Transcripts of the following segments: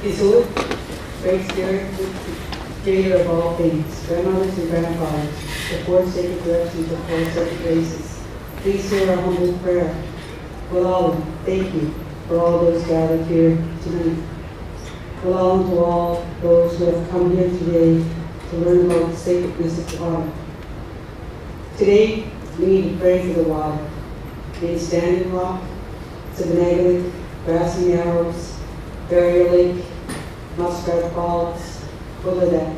His old Great Spirit, creator of all things, grandmothers and grandfathers, the four sacred directions of four sacred races, please hear our humble prayer. Well, thank you for all those gathered here tonight. Well, to all those who have come here today to learn about the sacredness of water. Today, we need to pray for the water. In Standing Rock, Sipekne'katik, Grassy Narrows, Barrier Lake, Muskrat Falls, Poulette,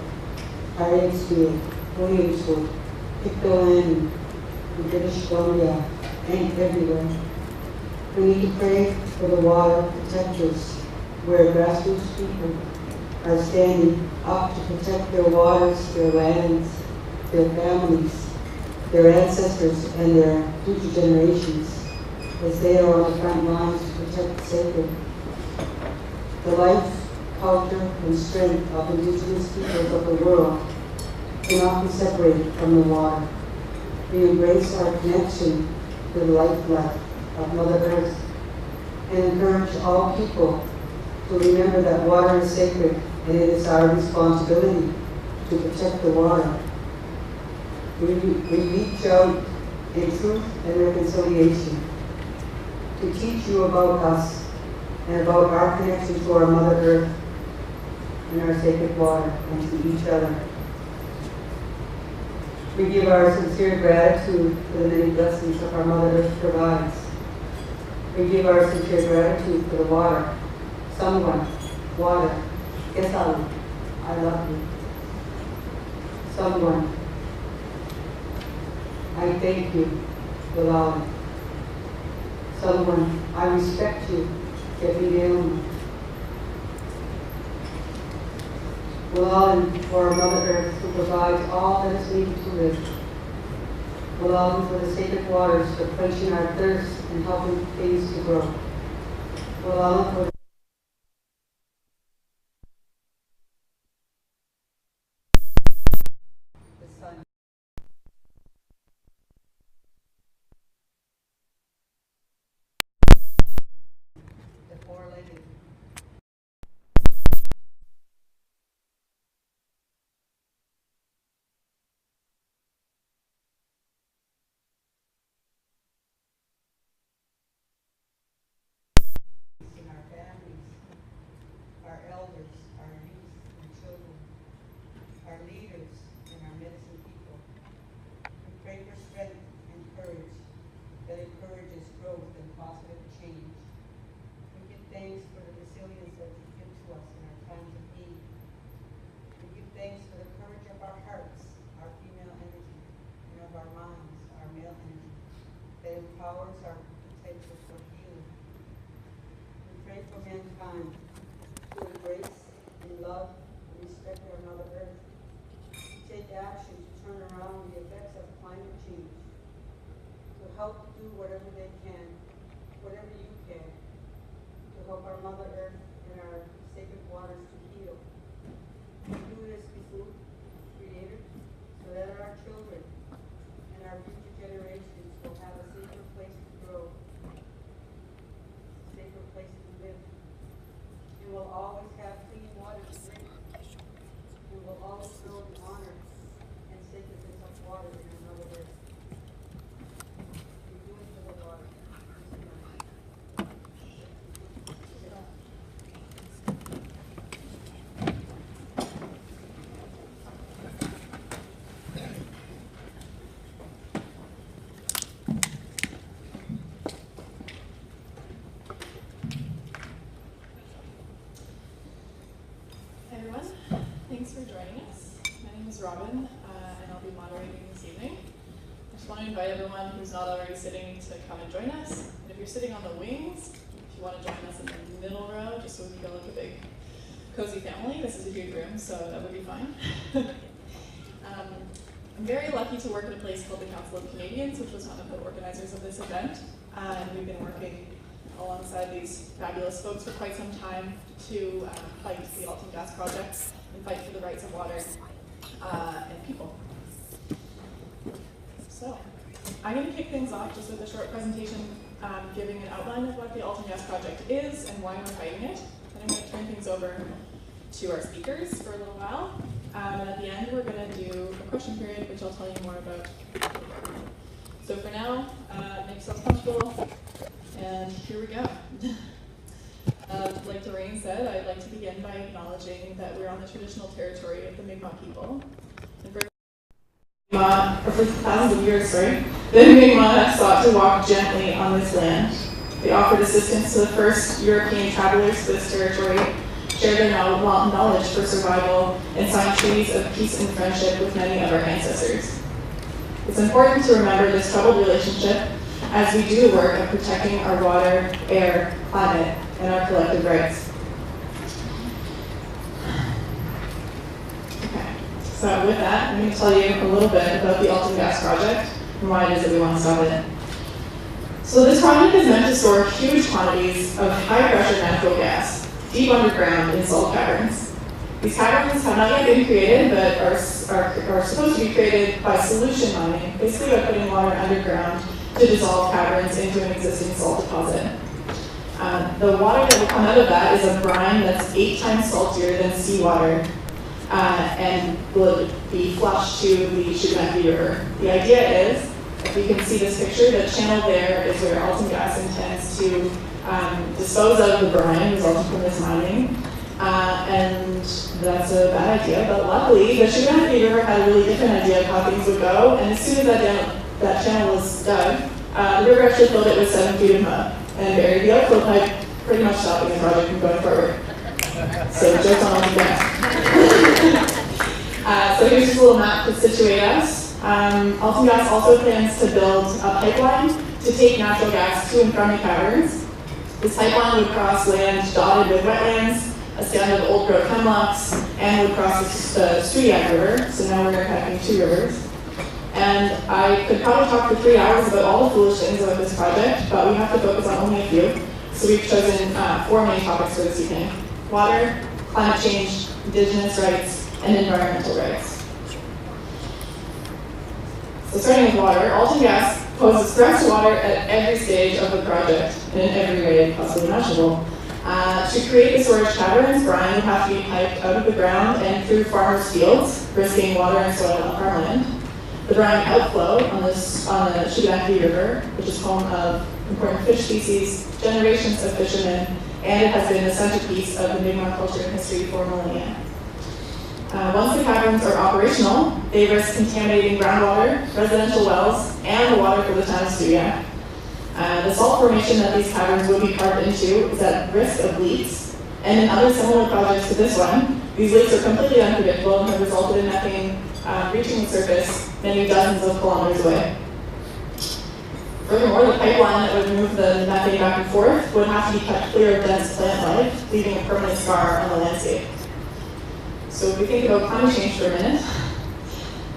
Harrietsfield, Williamswood, Pictou Landing, in British Columbia, and everywhere. We need to pray for the water protectors, where grassroots people are standing up to protect their waters, their lands, their families, their ancestors, and their future generations, as they are on the front lines to protect the sacred. The life, culture, and strength of Indigenous peoples of the world cannot be separated from the water. We embrace our connection to the lifeblood of Mother Earth and encourage all people to remember that water is sacred and it is our responsibility to protect the water. We reach out in truth and reconciliation to teach you about us and about our connection to our Mother Earth and our sacred water and to each other. We give our sincere gratitude for the many blessings that our Mother Earth provides. We give our sincere gratitude for the water. Someone, water, Eskasoni, I love you. Someone, I thank you, Poulette. Someone, I respect you, Treaty Truckhouse. For our Mother Earth, who provides all that is needed to live. Poulette for the sacred waters for quenching our thirst and helping things to grow. Poulette for the sun. The four-legged. Our elders, our youth and children, our leaders, and our medicine people. We pray for strength and courage that encourages growth and positive change. We give thanks for the resilience that you give to us in our times of need. We give thanks for the courage of our hearts, our female energy, and of our minds, our male energy, that empowers our potential for healing. We pray for mankind to embrace and love and respect our Mother Earth, to take action to turn around the effects of climate change, to help do whatever they can, whatever you can, to help our Mother Earth and our sacred waters to heal. We do this before Creator, so that our children and our future generations will have a safer place to grow, a safer place to live. We will always have clean water to drink. We will always know the honor and sacredness of water in our Mother Earth. We do it for the water. Thanks for joining us. My name is Robin, and I'll be moderating this evening. I just want to invite everyone who's not already sitting to come and join us. And if you're sitting on the wings, if you want to join us in the middle row, just so we can feel like a big, cozy family, this is a huge room, so that would be fine. I'm very lucky to work at a place called the Council of Canadians, which was one of the organizers of this event. And we've been working alongside these fabulous folks for quite some time to fight the Alton Gas project and fight for the rights of water and people. So, I'm going to kick things off just with a short presentation giving an outline of what the Alton Gas project is and why we're fighting it, And I'm going to turn things over to our speakers for a little while. And at the end, we're going to do a question period, which I'll tell you more about. So for now, make yourself comfortable, and here we go. Like Dorene said, I'd like to begin by acknowledging that we're on the traditional territory of the Mi'kmaq people. And for thousands of years, the Mi'kmaq have sought to walk gently on this land. They offered assistance to the first European travelers to this territory, shared their knowledge for survival, and signed treaties of peace and friendship with many of our ancestors. It's important to remember this troubled relationship as we do the work of protecting our water, air, climate, and our collective rights. Okay, so with that, I'm going to tell you a little bit about the Alton Gas project and why it is that we want to stop it. So this project is meant to store huge quantities of high-pressure natural gas deep underground in salt caverns. These caverns have not yet been created, but are supposed to be created by solution mining, basically by putting water underground to dissolve caverns into an existing salt deposit. The water that will come out of that is a brine that's 8 times saltier than seawater and will be flushed to the Sipekne'katik River. The idea is, if you can see this picture, the channel there is where Alton Gas intends to dispose of the brine resulting from this mining. And that's a bad idea, but luckily the Sipekne'katik River had a really different idea of how things would go, and as soon as that channel was dug, the river actually filled it with 7 feet of mud and buried the outflow pipe, pretty much stopping the project from going forward. So joke's on Alton Gas. So here's just a little map to situate us. Alton Gas also plans to build a pipeline to take natural gas to and from the caverns. This pipeline would cross land dotted with wetlands, a stand of old growth hemlocks, and would cross the Sipekne'katik River. So now we're interconnecting 2 rivers. And I could probably talk for 3 hours about all the foolish things about this project, but we have to focus on only a few. So we've chosen 4 main topics for this evening: water, climate change, Indigenous rights, and environmental rights. So starting with water, Alton Gas poses threats to water at every stage of the project and in every way possibly imaginable. To create the storage caverns, brine would have to be piped out of the ground and through farmers' fields, risking water and soil on farmland. The brine outflow on the Sipekne'katik River, which is home of important fish species, generations of fishermen, and it has been the centerpiece of the Mi'kmaq culture and history for millennia. Once the caverns are operational, they risk contaminating groundwater, residential wells, and the water for the town of Sipekne'katik. The salt formation that these caverns would be carved into is at risk of leaks, and in other similar projects to this one, these leaks are completely unpredictable and have resulted in methane reaching the surface many dozens of kilometers away. Furthermore, the pipeline that would move the methane back and forth would have to be kept clear of dense plant life, leaving a permanent scar on the landscape. So if we think about climate change for a minute,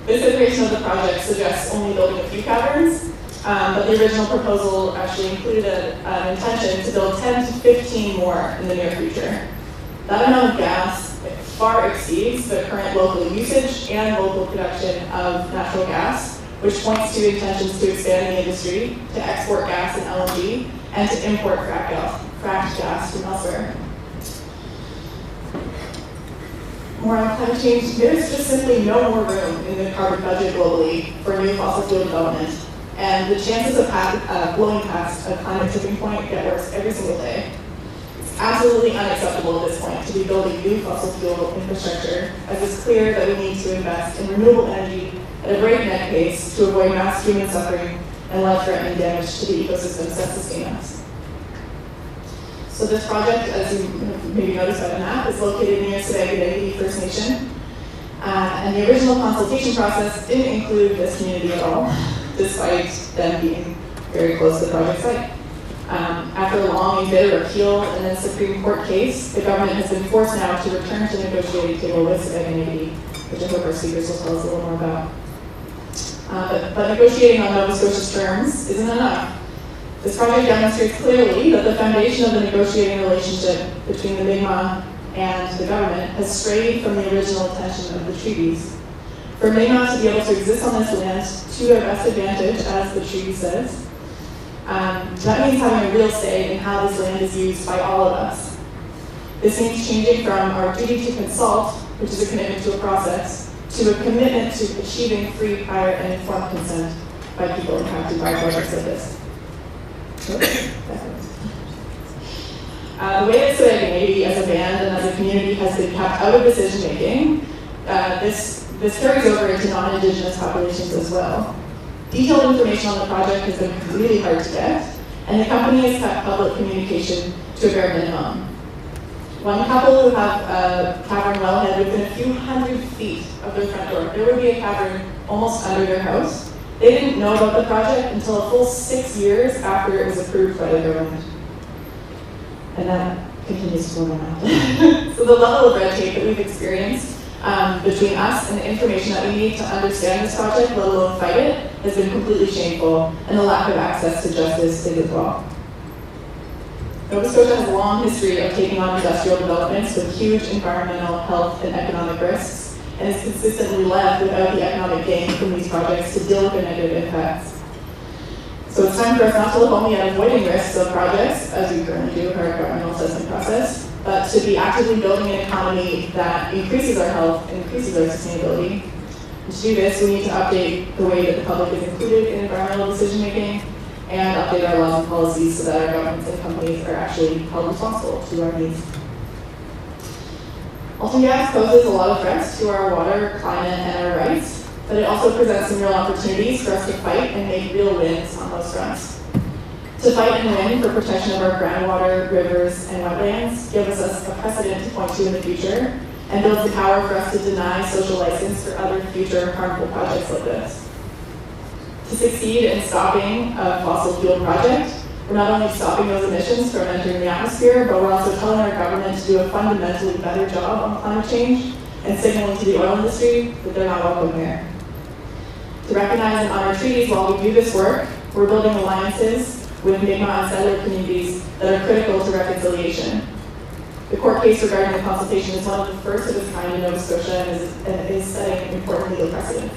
this iteration of the project suggests only building a few caverns, but the original proposal actually included an intention to build 10 to 15 more in the near future. That amount of gas far exceeds the current local usage and local production of natural gas, which points to intentions to expand the industry, to export gas and LNG, and to import fracked gas from elsewhere. More on climate change, there's just simply no more room in the carbon budget globally for new fossil fuel development, and the chances of blowing past a climate tipping point get worse every single day. It's absolutely unacceptable at this point to be building new fossil fuel infrastructure, as it's clear that we need to invest in renewable energy at a breakneck pace to avoid mass human suffering and life-threatening damage to the ecosystems that sustain us. So this project, as you maybe noticed by the map, is located near Sipekne'katik First Nation. And the original consultation process didn't include this community at all, despite them being very close to the project site. After a long and bitter appeal and then Supreme Court case, the government has been forced now to return to the negotiating table with Sipekne'katik, which I hope our speakers will tell us a little more about. But negotiating on Nova Scotia's terms isn't enough. This project demonstrates clearly that the foundation of the negotiating relationship between the Mi'kmaq and the government has strayed from the original intention of the treaties. For Mi'kmaq to be able to exist on this land to their best advantage, as the treaty says, that means having a real say in how this land is used by all of us. This means changing from our duty to consult, which is a commitment to a process, to a commitment to achieving free, prior, and informed consent by people impacted by projects like this. The way that Sipekne'katik as a band and as a community has been kept out of decision making, this carries over into non-Indigenous populations as well. Detailed information on the project has been really hard to get, and the company has kept public communication to a bare minimum. One couple who have a cavern wellhead within a few hundred feet of their front door. There would be a cavern almost under their house. They didn't know about the project until a full 6 years after it was approved by the government. And that continues to go on. So the level of red tape that we've experienced between us and the information that we need to understand this project, let alone fight it, has been completely shameful, and the lack of access to justice is as well. Nova Scotia has a long history of taking on industrial developments with huge environmental, health, and economic risks, and has consistently left without the economic gain from these projects to deal with the negative impacts. So it's time for us not to look only at avoiding risks of projects, as we currently do with our environmental assessment process, but to be actively building an economy that increases our health and increases our sustainability. And to do this, we need to update the way that the public is included in environmental decision making, and update our laws and policies so that our governments and companies are actually held responsible to our needs. Alton gas poses a lot of threats to our water, climate, and our rights, but it also presents some real opportunities for us to fight and make real wins on those fronts. To fight and win for protection of our groundwater, rivers, and wetlands gives us a precedent to point to in the future, and builds the power for us to deny social license for other future harmful projects like this. To succeed in stopping a fossil fuel project, we're not only stopping those emissions from entering the atmosphere, but we're also telling our government to do a fundamentally better job on climate change and signaling to the oil industry that they're not welcome here. To recognize and honor treaties while we do this work, we're building alliances with Mi'kmaq and settler communities that are critical to reconciliation. The court case regarding the consultation is one of the first of its kind in Nova Scotia and is setting important legal precedent.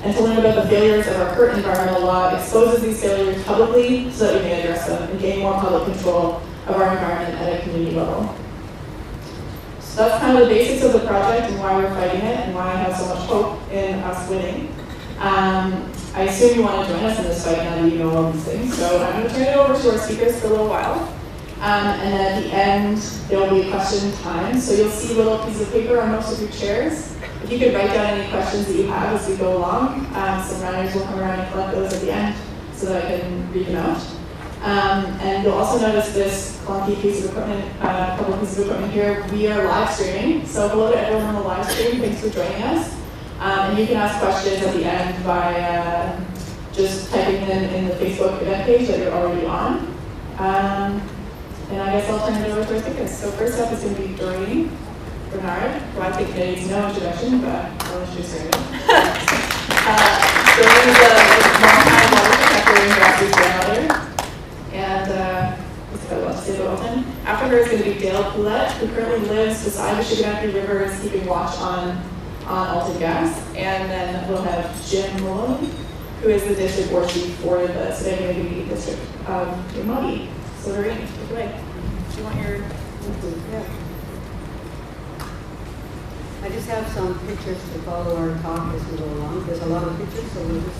And to learn about the failures of our current environmental law exposes these failures publicly so that we may address them and gain more public control of our environment at a community level. So that's kind of the basics of the project and why we're fighting it and why I have so much hope in us winning. I assume you want to join us in this fight now that you know all these things. So I'm going to turn it over to our speakers for a little while. And then at the end, there will be a question time. So you'll see a little piece of paper on most of your chairs. If you could write down any questions that you have as we go along, some runners will come around and collect those at the end so that I can read them out. And you'll also notice this clunky piece of equipment, a couple of pieces of equipment here. We are live streaming, so hello to everyone on the live stream. Thanks for joining us. And you can ask questions at the end by just typing them in the Facebook event page that you're already on. And I guess I'll turn it over to our speakers. So first up is going to be Dorene Bernard, who I think needs no introduction, but I'll introduce her. Dorene is a long-time water protector and grassroots grandmother, and that's what I love to say about Alton. After her is going to be Poulette, who currently lives beside the Sipekne'katik River and is keeping watch on Alton Gas. And then we'll have Jim Maloney, who is the district war chief for the Sipekne'katik district of Jim Maloney. So Dorene, take it away. Do you want your... Yeah. I just have some pictures to follow our talk as we go along. There's a lot of pictures, so we'll just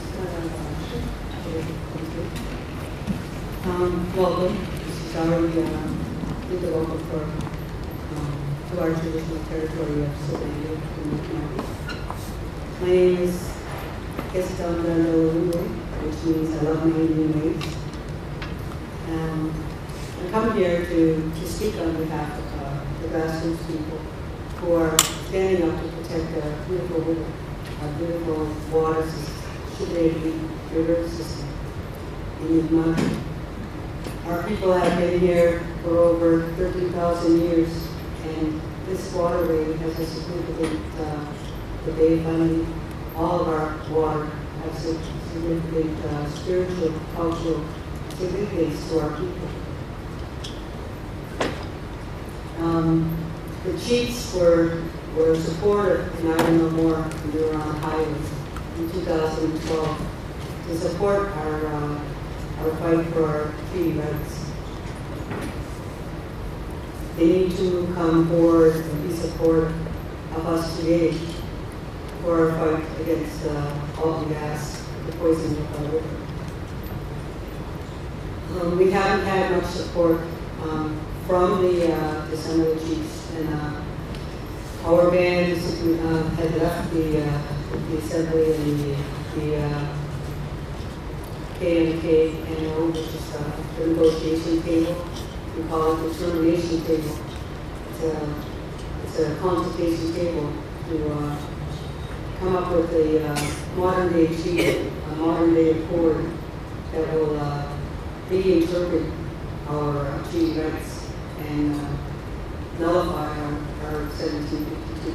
welcome. This is already the welcome for to our traditional territory of Sipekne'katik. My name is Eskasoni First Nation, which means I love my Indian ways. And I come here to speak on behalf of the grassroots people who are standing up to protect our beautiful water system, Sipekne'katik river system in Mi'kmaq. Our people have been here for over 13,000 years, and this waterway has a significant, the bay finally, all of our water has a significant spiritual, cultural significance to our people. The chiefs were supportive, and I don't know more, when we were on the highway in 2012 to support our fight for our treaty rights. they need to come forward and be supportive of us today for our fight against Alton Gas, the poisoning of our river. We haven't had much support from the Assembly chiefs, and our band had left the Assembly and the KMKNO, which is the negotiation table. We call it the termination table. It's a consultation table to come up with a modern day treaty, a modern day accord that will reinterpret our treaty rights and nullify our 1752,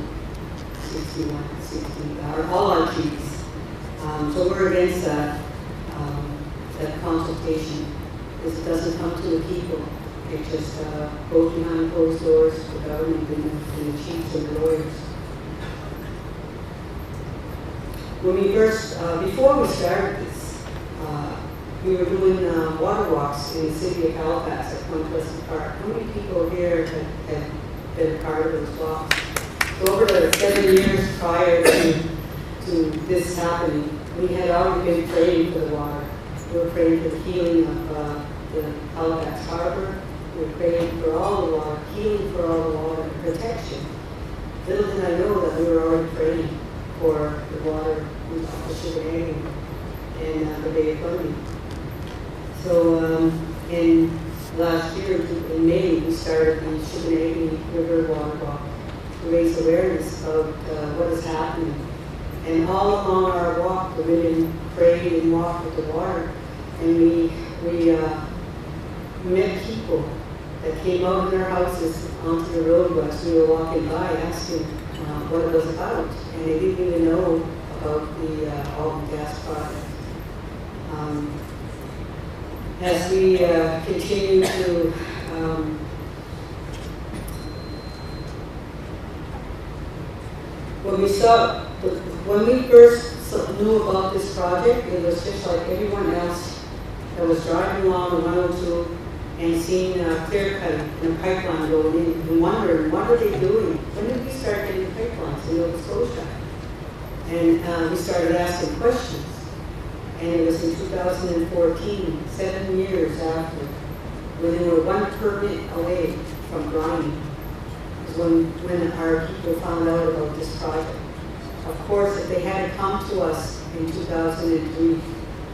61, 60, all our treaties. So we're against that consultation, because it doesn't come to the people. It just goes behind closed doors to the government and the chiefs and the lawyers. When we first, before we started this, we were doing water walks in the city of Halifax at Point Pleasant Park. How many people here have been a part of those walks? So over the 7 years prior to this happening, we had already been praying for the water. We were praying for the healing of the Halifax Harbor. We were praying for all the water, healing for all the water, and protection. Little did I know that we were already praying for the water off the Sipekne'katik and the Bay of Fundy. So in last year, in May, we started the Sipekne'katik River Water Walk to raise awareness about what is happening. And all along our walk, the women prayed and walked with the water. And we met people that came out of their houses onto the road as we were walking by, asking what it was about. And they didn't even know about the Alton Gas project. As we continue to when we first knew about this project, it was just like everyone else that was driving along the 102 and seeing clear cutting and a pipeline going in and wondering, what are they doing? When did we start getting pipelines in Nova Scotia? And we started asking questions. And it was in 2014, 7 years after, when they were one permit away from grinding, was when our people found out about this project. Of course, if they had come to us in 2003,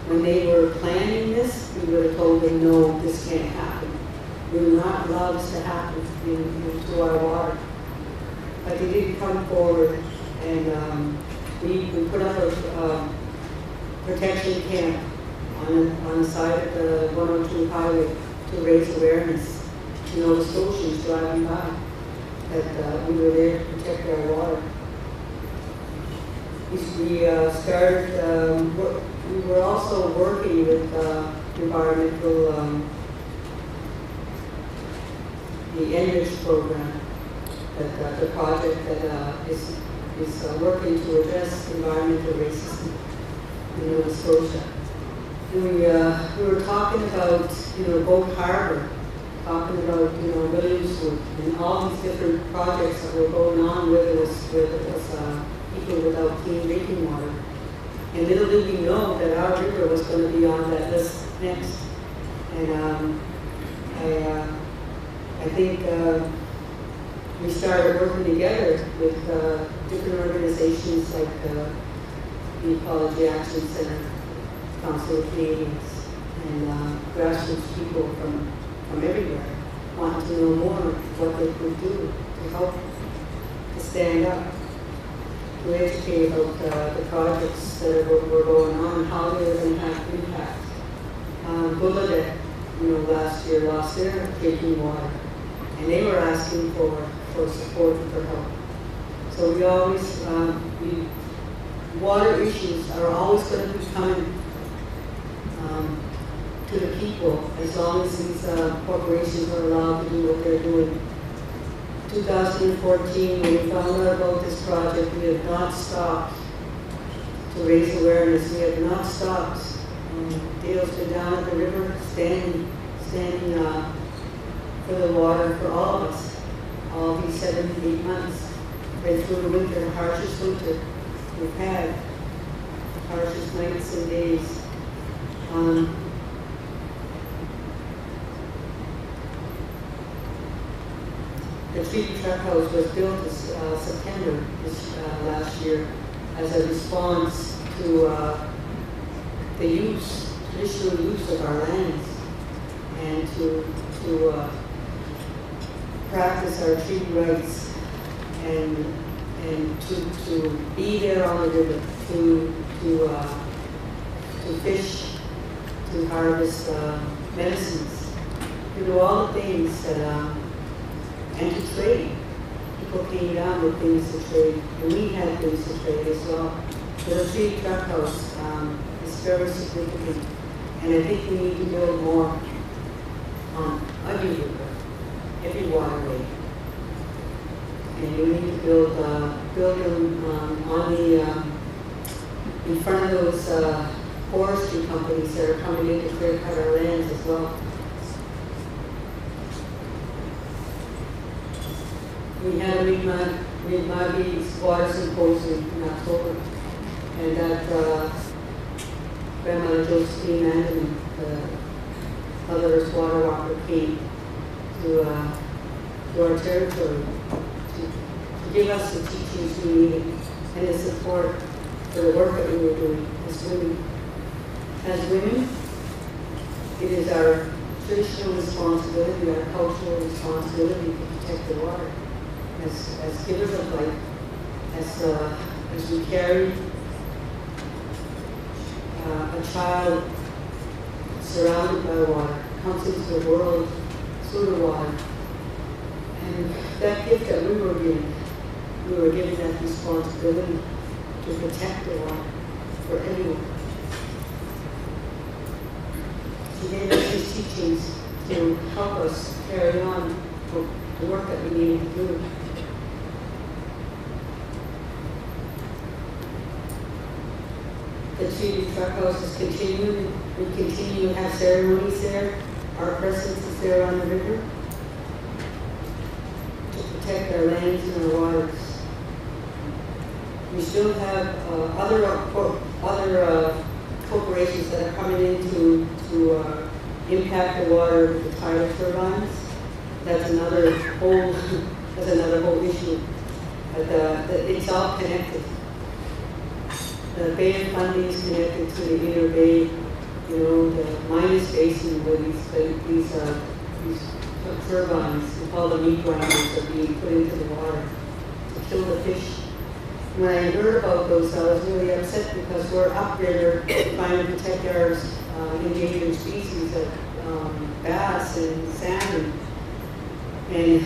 when they were planning this, we would have told them, no, this can't happen. We will not allow this to happen into our water. But they did come forward, and we put up a protection camp on the side of the 102 highway to raise awareness to Nova Scotians driving by that we were there to protect our water. We started, we were also working with environmental, the Enrich program, the project that is working to address environmental racism in Nova Scotia. And we were talking about, Boat Harbor, talking about, Williamswood, and all these different projects that were going on, whether it was people without clean drinking water. And little did we know that our river was going to be on that list next. And I think we started working together with different organizations like the Ecology Action Center, Council of Canadians, and grassroots people from everywhere wanted to know more what they could do to help to stand up, to educate about the projects that were going on and how they were going to have impact. Poulette, last year lost their drinking water, and they were asking for support and for help. So we always, water issues are always going to be coming to the people as long as these corporations are allowed to do what they're doing. 2014, when we found out about this project, we have not stopped to raise awareness. We have not stopped. Dale's been down at the river standing for the water for all of us. all these 7 to 8 months, right through the winter, the harshest winter we've had, harshest nights and days. The Treaty Truckhouse was built this September last year as a response to the traditional use of our lands, and to practice our treaty rights, and to be there on the river, to fish, to harvest medicines, to do all the things that, and to trade. People came down with things to trade, and we had things to trade as well. So the Treaty Truckhouse is very significant, and I think we need to build more on every river, every waterway. And we need to build them on the in front of those forestry companies that are coming in to clear cut our lands as well. We had a Mi'kma'ki's water symposium in October, and that Grandmother Josephine Mandelman, the mother's water walker, came to our territory to give us the teachings we needed and the support for the work that we were doing as women. As women, it is our traditional responsibility, our cultural responsibility to protect the water. As givers of life, as we carry a child surrounded by water, comes into the world through the water. And that gift that we were given that responsibility to protect the water for everyone. He gave us these teachings to help us carry on the work that we needed to do. The Treaty Truckhouse is continuing. We continue to have ceremonies there. Our presence is there on the river to protect our lands and our waters. We still have other corporations that are coming in to impact the water with the tidal turbines. That's another whole issue. But it's all connected. The Bay of Fundy is connected to the inner bay, the Minas Basin, where these turbines, we call them meat grinders, are being put into the water to kill the fish. When I heard about those, I was really upset because we're upriver trying to protect our endangered species of bass and salmon, and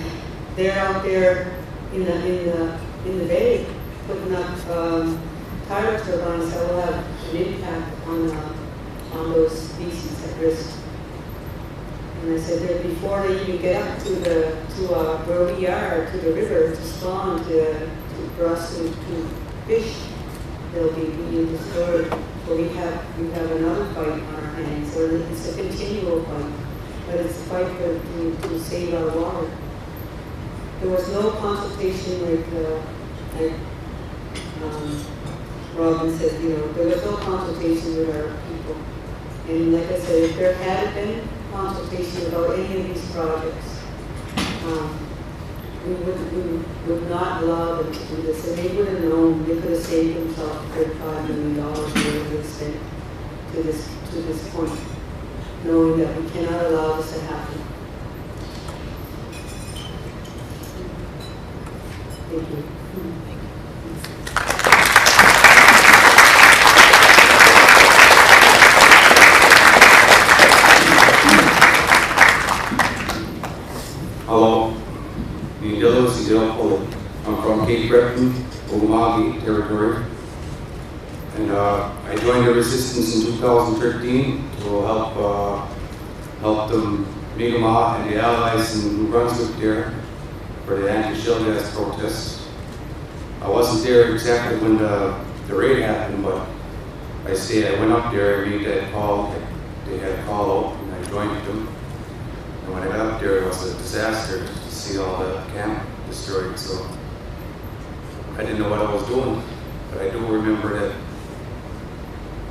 they're out there in the bay putting up tidal turbines that will have an impact on those species at risk. And I said that before they even get up to where we are, to the river, to spawn, for us to fish, they'll be being destroyed. So we have another fight on our hands. So it's a continual fight, but it's a fight to save our water. There was no consultation like Robin said, there was no consultation with our people. And like I said, if there had been consultation about any of these projects, we would not allow them to do this. And they would have known, they could have saved themselves $35 million they would spend to this point, knowing that we cannot allow this to happen. Thank you. Hello, I'm from Cape Breton, Mi'kmaq territory, and I joined the resistance in 2013 to help the Mi'kmaq and the allies in New Brunswick there for the anti-shell gas protests. I wasn't there exactly when the raid happened, but I went up there and made that call. They had a call out, and I joined them. And when I got up there, it was a disaster to see all the camp destroyed. So I didn't know what I was doing, but I do remember that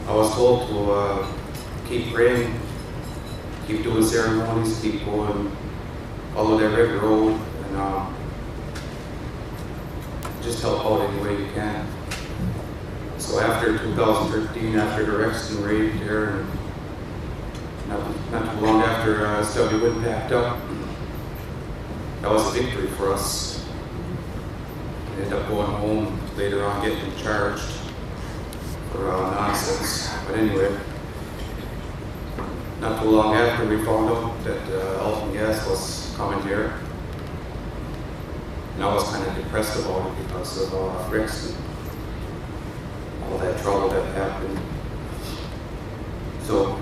I was told to keep praying, keep doing ceremonies, keep going, follow that red road, and just help out any way you can. So after 2013, after the Rexton raid there, and not too long after SW packed up, that was a victory for us. We ended up going home later on, getting charged for nonsense. But anyway, not too long after we found out that Alton Gas was coming here, and I was kind of depressed about it because of Rexton, all that trouble that happened. So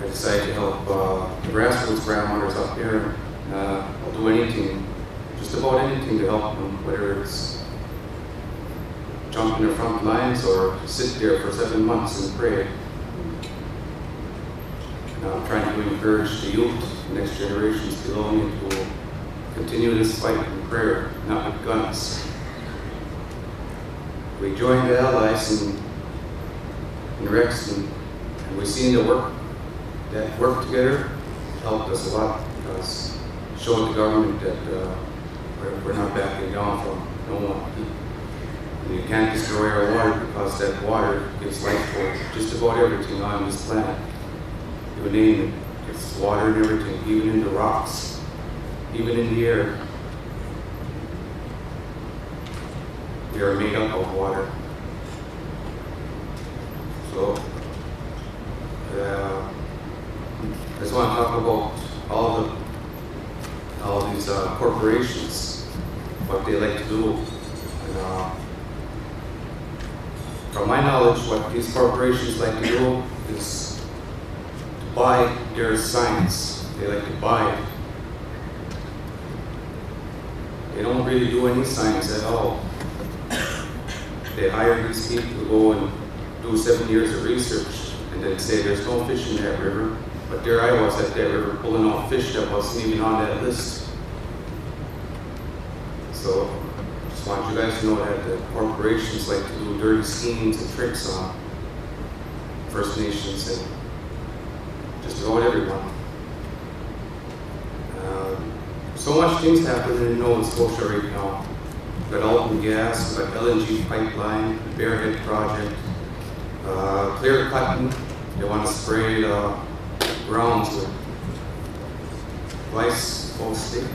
I decided to help the grassroots grandmothers up here. I'll do anything, just about anything to help them, whether it's jump in the front lines or sit there for 7 months and pray. And I'm trying to encourage the youth, the next generations below me, to continue this fight in prayer, not with guns. We joined the allies in Rexton, and we've seen the work that worked together helped us a lot, because it showed the government that we're not backing down from no one. And you can't destroy our water, because that water gives life to just about everything on this planet. You name it, it's water and everything, even in the rocks, even in the air. We are made up of water. So, I just want to talk about all these corporations, what they like to do. And, from my knowledge, what these corporations like to do is to buy their science. They like to buy it. They don't really do any science at all. They hire these people to go and do 7 years of research and then say there's no fish in that river. But there I was at that river pulling out fish that wasn't even on that list. So I just want you guys to know that the corporations like to do dirty schemes and tricks on First Nations and just about everyone. So much things happening in Nova Scotia right now. We've got Alton Gas, we've got LNG pipeline, the Bearhead project, clear cutting. They want to spray the grounds with glyphosate.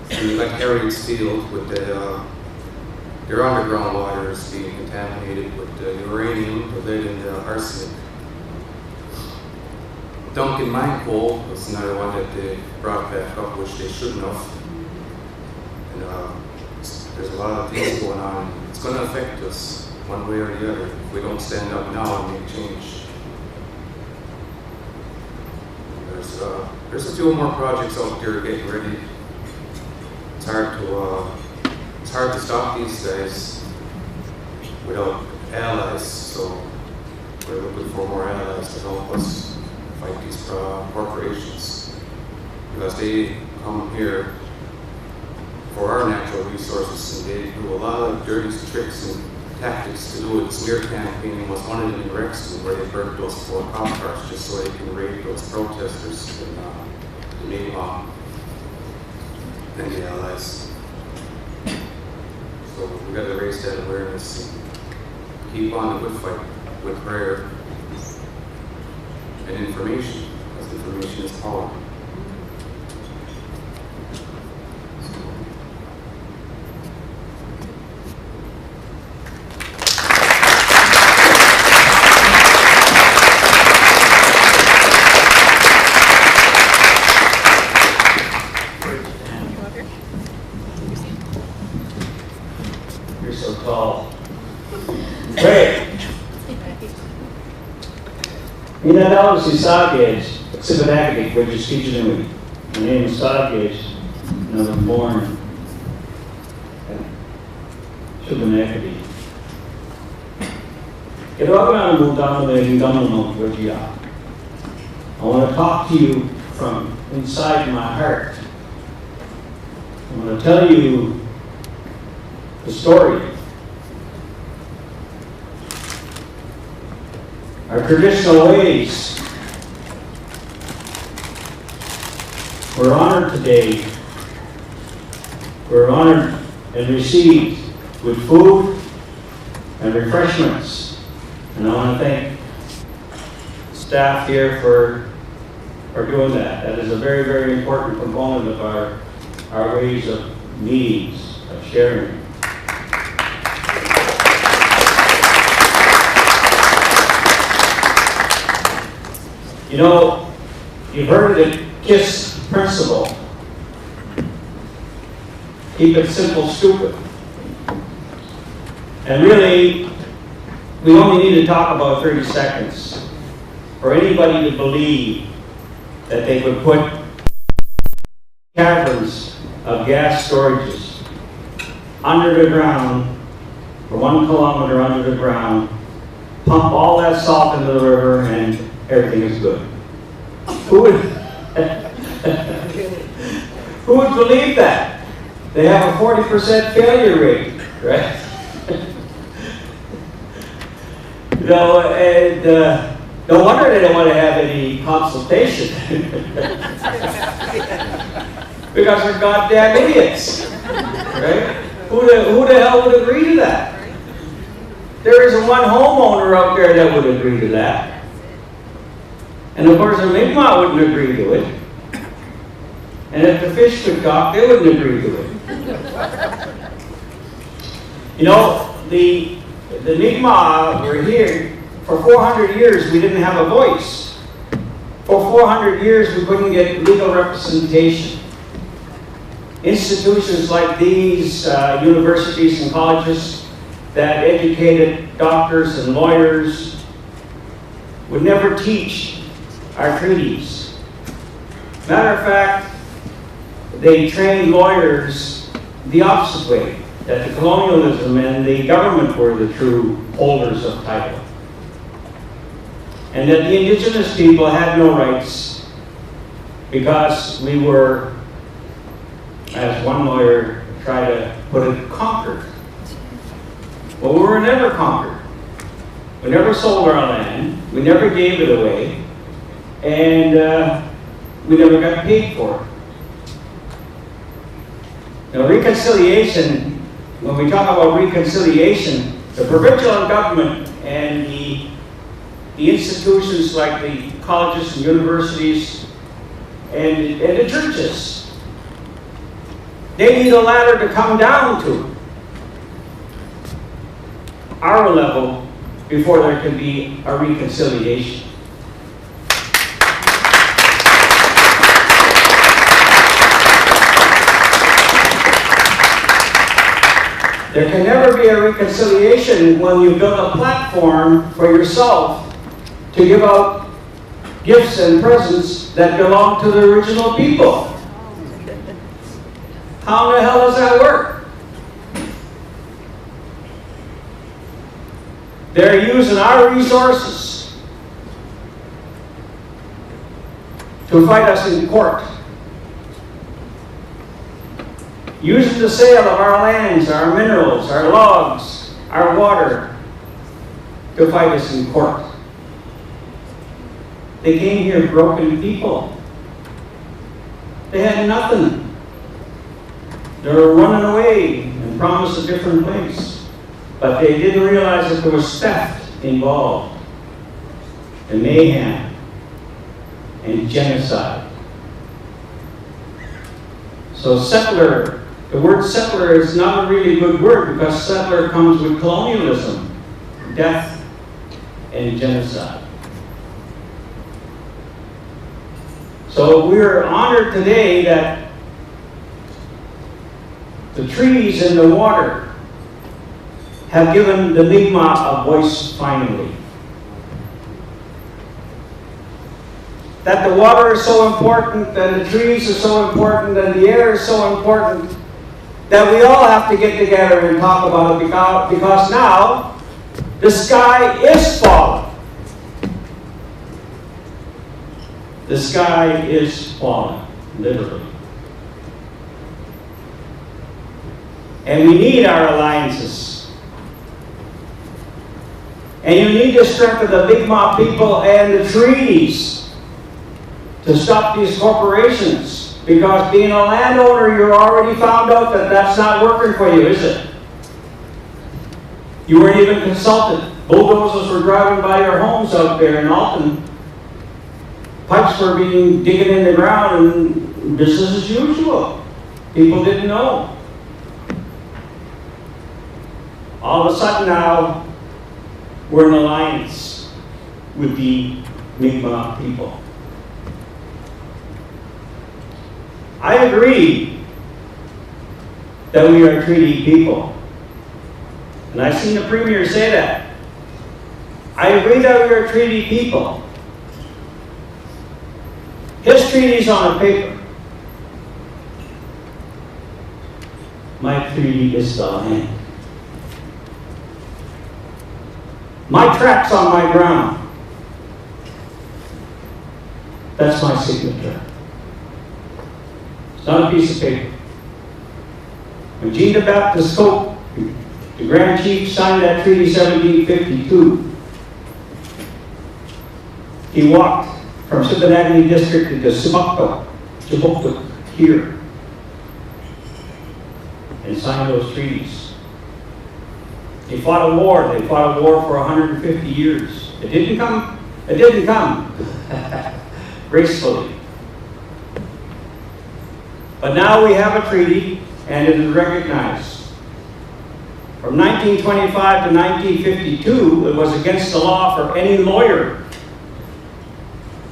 And you've got Harriet's Field with their underground water is being contaminated with the uranium, the lead, and the arsenic. Duncan Mine Coal was another one that they brought back up, which they shouldn't have. And there's a lot of things going on. It's going to affect us one way or the other if we don't stand up now and make change. There's a few more projects out there getting ready. It's hard to stop these guys without allies, so we're looking for more allies to help us fight these corporations, because they come here for our natural resources and they do a lot of dirty tricks and tactics to do it. Smear campaigning was one of them in Rexton, where they burned those 4 cop cars just so they can raid those protesters in the Navy and the allies. So we got to raise that awareness and keep on the good fight with prayer and information, because information is power. You're so tall. Great. Minadaw si Sagage, Sipekne'katik First Nation. My name is Sagage, and I was born at Sipekne'katik. I want to talk to you from inside my heart. I'm going to tell you the story. Our traditional ways. We're honored today. We're honored and received with food and refreshments. And I want to thank staff here for doing that. That is a very, very important component of our ways of meetings, of sharing. You know, you've heard of the KISS principle. Keep it simple, stupid. And really, we only need to talk about 30 seconds for anybody to believe that they could put caverns of gas storages under the ground, for 1 kilometer under the ground, pump all that salt into the river, and everything is good. Who would, who would believe that? They have a 40% failure rate, right? You know, and no wonder they don't want to have any consultation. Because they're goddamn idiots, right? Who the hell would agree to that? There isn't one homeowner out there that would agree to that. And of course, the Mi'kmaq wouldn't agree to it. And if the fish could talk, they wouldn't agree to it. You know, the Mi'kmaq were here for 400 years. We didn't have a voice. For 400 years, we couldn't get legal representation. Institutions like these, universities and colleges that educated doctors and lawyers would never teach our treaties. Matter of fact, they trained lawyers the opposite way, that the colonialism and the government were the true holders of title. And that the indigenous people had no rights because we were, as one lawyer tried to put it, conquered. Well, we were never conquered. We never sold our land. We never gave it away. And we never got paid for it. Now, reconciliation, when we talk about reconciliation, the provincial government and the institutions like the colleges and universities and the churches, they need a ladder to come down to our level before there can be a reconciliation. There can never be a reconciliation when you build a platform for yourself to give out gifts and presents that belong to the original people. How in the hell does that work? They're using our resources to fight us in court. Using the sale of our lands, our minerals, our logs, our water to fight us in court. They came here broken people. They had nothing. They were running away and promised a different place. But they didn't realize that there was theft involved, and mayhem, and genocide. So settler, the word settler is not a really good word because settler comes with colonialism, death, and genocide. So we're honored today that the trees and the water have given the Mi'kmaq a voice finally. That the water is so important, and the trees are so important, and the air is so important, that we all have to get together and talk about it because now the sky is falling. the sky is falling, literally. And we need our alliances. And you need to strengthen the Mi'kmaq people and the treaties to stop these corporations. Because being a landowner, you're already found out that that's not working for you, is it? You weren't even consulted. Bulldozers were driving by your homes out there in Alton. Pipes were being digging in the ground, and business as usual. People didn't know. All of a sudden now, we're in alliance with the Mi'kmaq people. I agree that we are treaty people. And I've seen the Premier say that. I agree that we are treaty people. His treaty's on a paper. My treaty is the land. My track's on my ground. That's my signature. It's not a piece of paper. When Jean the Baptist Cope, the Grand Chief, signed that treaty 1752, he walked from Sipekne'katik District to Sipekne'katik here, and signed those treaties. They fought a war. They fought a war for 150 years. It didn't come gracefully. But now we have a treaty, and it is recognized. From 1925 to 1952, it was against the law for any lawyer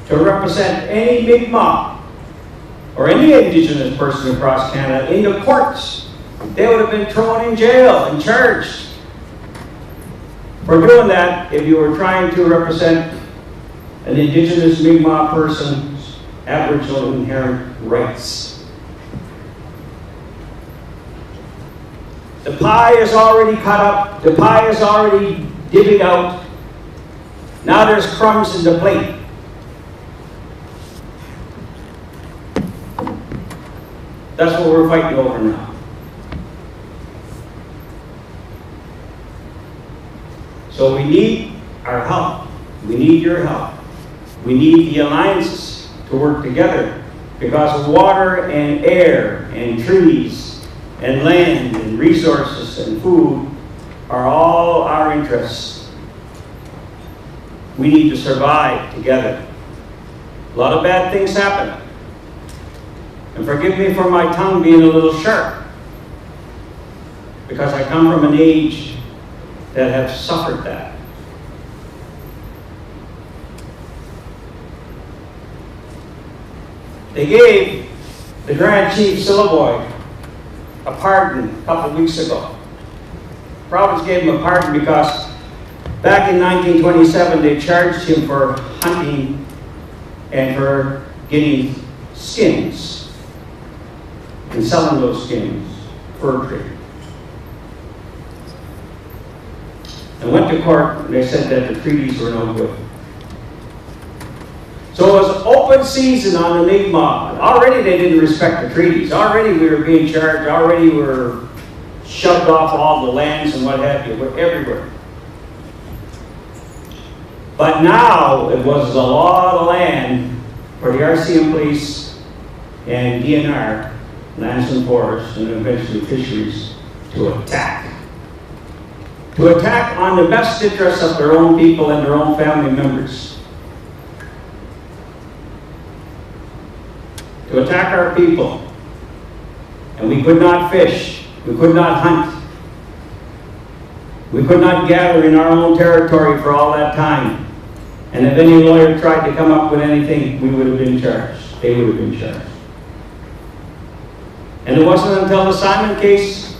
to represent any Mi'kmaq or any Indigenous person across Canada in the courts. They would have been thrown in jail and charged for doing that if you were trying to represent an Indigenous Mi'kmaq person's Aboriginal inherent rights. The pie is already cut up. The pie is already divvied out. Now there's crumbs in the plate. That's what we're fighting over now. So we need our help. We need your help. We need the alliances to work together, because water and air and trees and land and resources and food are all our interests. We need to survive together. A lot of bad things happen. And forgive me for my tongue being a little sharp, because I come from an age that have suffered that. They gave the Grand Chief Sillaboy a pardon a couple of weeks ago. The province gave him a pardon because back in 1927 they charged him for hunting and for getting skins and selling those skins, fur trade. And went to court, and they said that the treaties were no good. So it was open season on the Mi'kmaq. Already they didn't respect the treaties. Already we were being charged. Already we were shoved off all the lands and what have you. We're everywhere. But now it was a lot of land for the RCM Police and DNR, Lands and Forests, and eventually Fisheries, to attack. To attack on the best interests of their own people and their own family members. To attack our people. And we could not fish. We could not hunt. We could not gather in our own territory for all that time. And if any lawyer tried to come up with anything, we would have been charged. They would have been charged. And it wasn't until the Simon case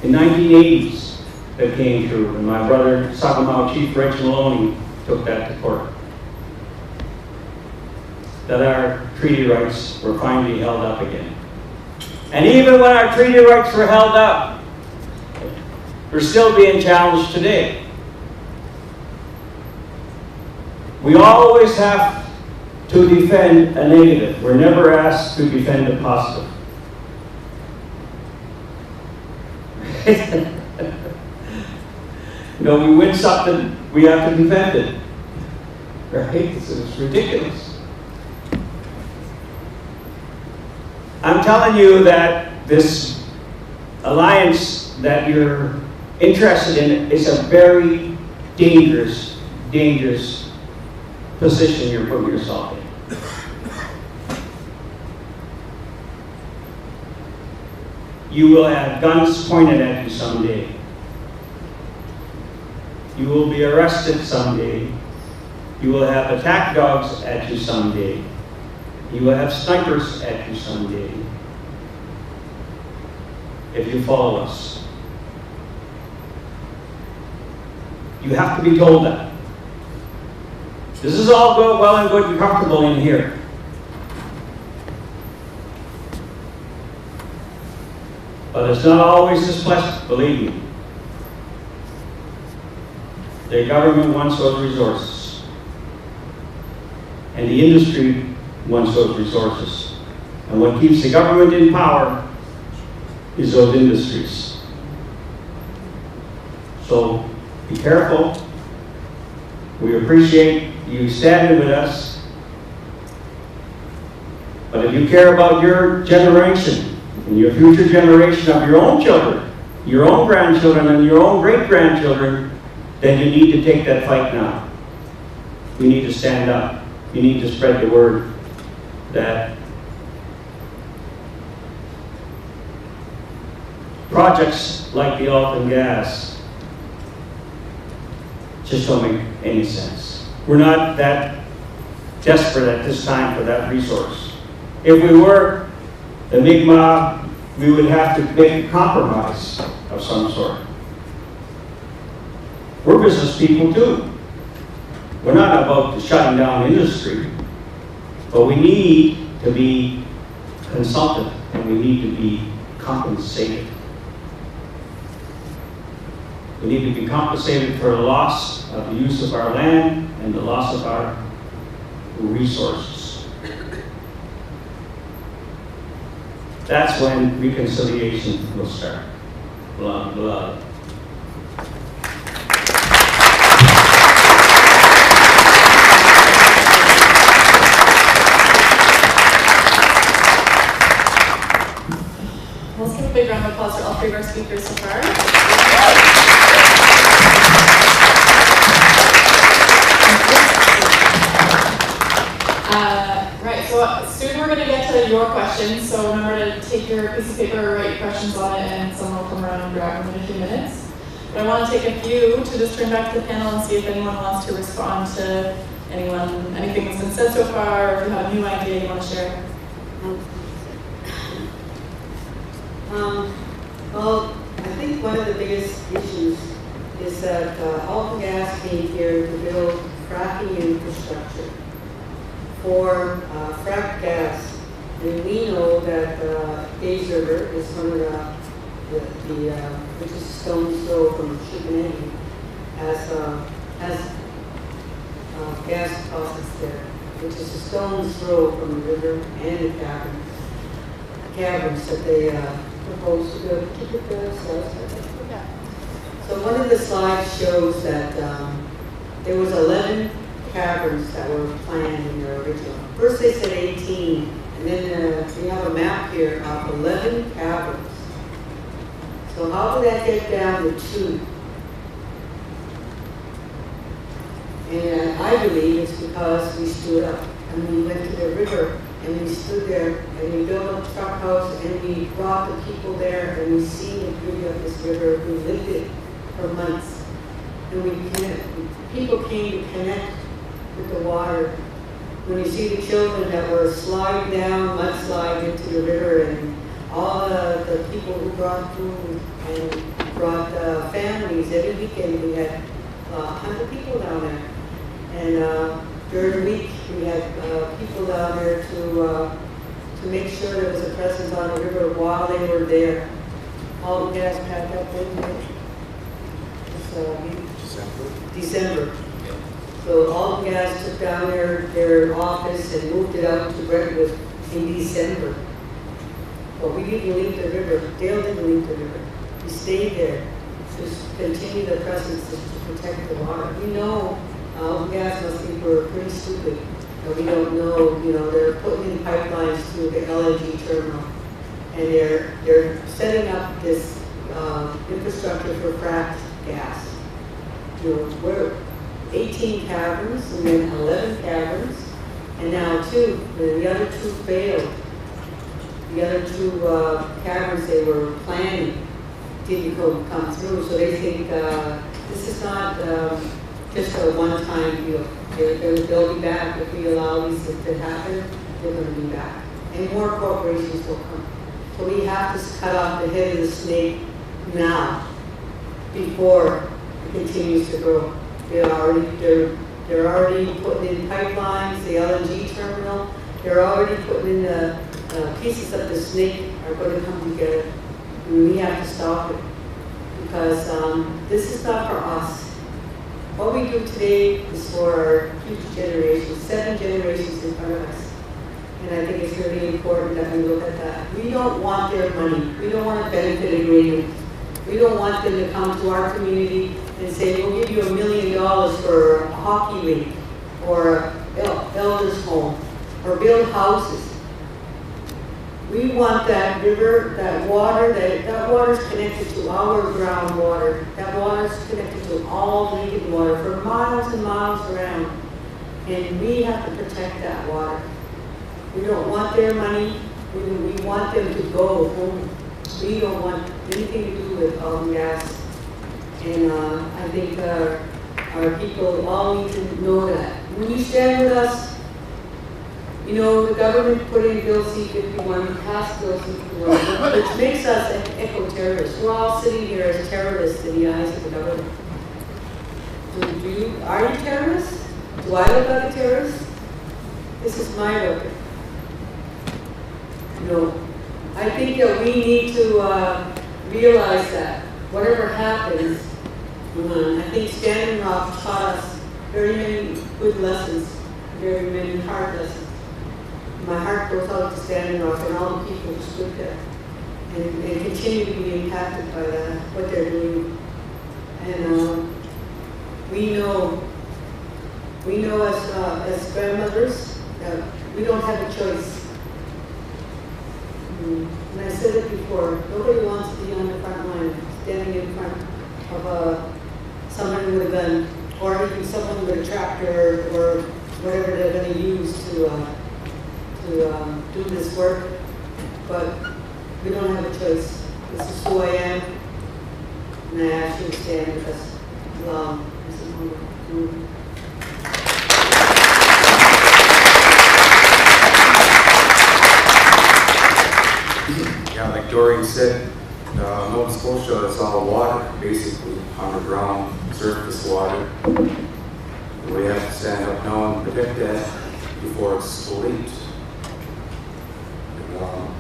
in 1980s that came through, and my brother, Sagamau Chief Jim Maloney, took that to court, that our treaty rights were finally held up again. And even when our treaty rights were held up, they're still being challenged today. We always have to defend a negative. We're never asked to defend a positive. You know, we win something, we have to defend it. Right? It's ridiculous. I'm telling you that this alliance that you're interested in is a very dangerous, dangerous position you're putting yourself in. You will have guns pointed at you someday. You will be arrested someday. You will have attack dogs at you someday. You will have snipers at you someday. If you follow us. You have to be told that. This is all good, well and good and comfortable in here. But it's not always this pleasant, believe me. The government wants those resources. And the industry wants those resources. And what keeps the government in power is those industries. So be careful. We appreciate you standing with us. But if you care about your generation and your future generation of your own children, your own grandchildren, and your own great-grandchildren, then you need to take that fight now. You need to stand up. You need to spread the word that projects like the Alton Gas just don't make any sense. We're not that desperate at this time for that resource. If we were, the Mi'kmaq, we would have to make a compromise of some sort. We're business people too. We're not about shutting down industry, but we need to be consulted and we need to be compensated. We need to be compensated for the loss of the use of our land and the loss of our resources. That's when reconciliation will start. Blood, blood. Let's give a big round of applause for all three of our speakers so far. Right, so soon we're going to get to your questions, so remember to take your piece of paper, write your questions on it, and someone will come around and grab them in a few minutes. But I want to take a few to just turn back to the panel and see if anyone wants to respond to anything that's been said so far, or if you have a new idea you want to share. Well, I think one of the biggest issues is that Alton Gas came here to build fracking infrastructure for fracked gas. And we know that Hayes River is one of which is a stone's throw from Sipekne'katik, has gas deposits there, which is a stone's throw from the river and the caverns that they proposed to build. So one of the slides shows that there was 11 caverns that were planned in their original. First they said 18, and then we have a map here of 11 caverns. So how did that get down to 2? And I believe it's because we stood up and we went to the river and we stood there and we built a truck house and we brought the people there and we seen the beauty of this river. We lived it for months. And people came to connect with the water. When you see the children that were sliding down, mudslide into the river, and all the people who brought food and brought families, every weekend we had 100 people down there. And during the week we had people down there to make sure there was a presence on the river while they were there. All the gas packed up in December. So Alton Gas took down their office and moved it out to Brentwood in December. But we didn't leave the river. Dale didn't leave the river. We stayed there to continue the presence to protect the water. We know Alton Gas must think we're pretty stupid. We don't know, they're putting in pipelines to the LNG terminal. And they're setting up this infrastructure for fracked gas. We're 18 caverns and then 11 caverns, and now 2. The other 2 failed. The other 2 caverns they were planning didn't come through, so they think this is not just a one-time deal. They'll be back if we allow these to happen. They're going to be back, and more corporations will come. So we have to cut off the head of the snake now, before it continues to grow. They're already putting in pipelines, the LNG terminal. They're already putting in the pieces of the snake are going to come together. And we have to stop it because this is not for us. What we do today is for our future generations, 7 generations in front of us. And I think it's really important that we look at that. We don't want their money. We don't want a benefit agreement. We don't want them to come to our community and say, we'll give you $1 million for a hockey rink or an elder's home or build houses. We want that river, that water is connected to our groundwater. That water is connected to all drinking water for miles and miles around. And we have to protect that water. We don't want their money. We want them to go home. We don't want anything to do with Alton Gas. And I think our people all need to know that. When you stand with us, the government put in Bill C-51, passed Bill C-51, which makes us eco-terrorists. We're all sitting here as terrorists in the eyes of the government. Are you terrorists? Do I look like a terrorist? This is my record. I think that we need to realize that whatever happens, I think Standing Rock taught us very many good lessons, very many hard lessons. My heart goes out to Standing Rock and all the people who stood there and continue to be impacted by that, what they're doing. And we know as grandmothers that we don't have a choice. And I said it before, nobody wants to be on the front line, standing in front of someone with a gun, or even someone with a tractor, or whatever they're going to use to do this work. But we don't have a choice. This is who I am, and I ask you to stand with us. Yeah, like Dorene said, Nova Scotia is all water, basically, underground, surface water. And we have to stand up now and protect that before it's too late. And,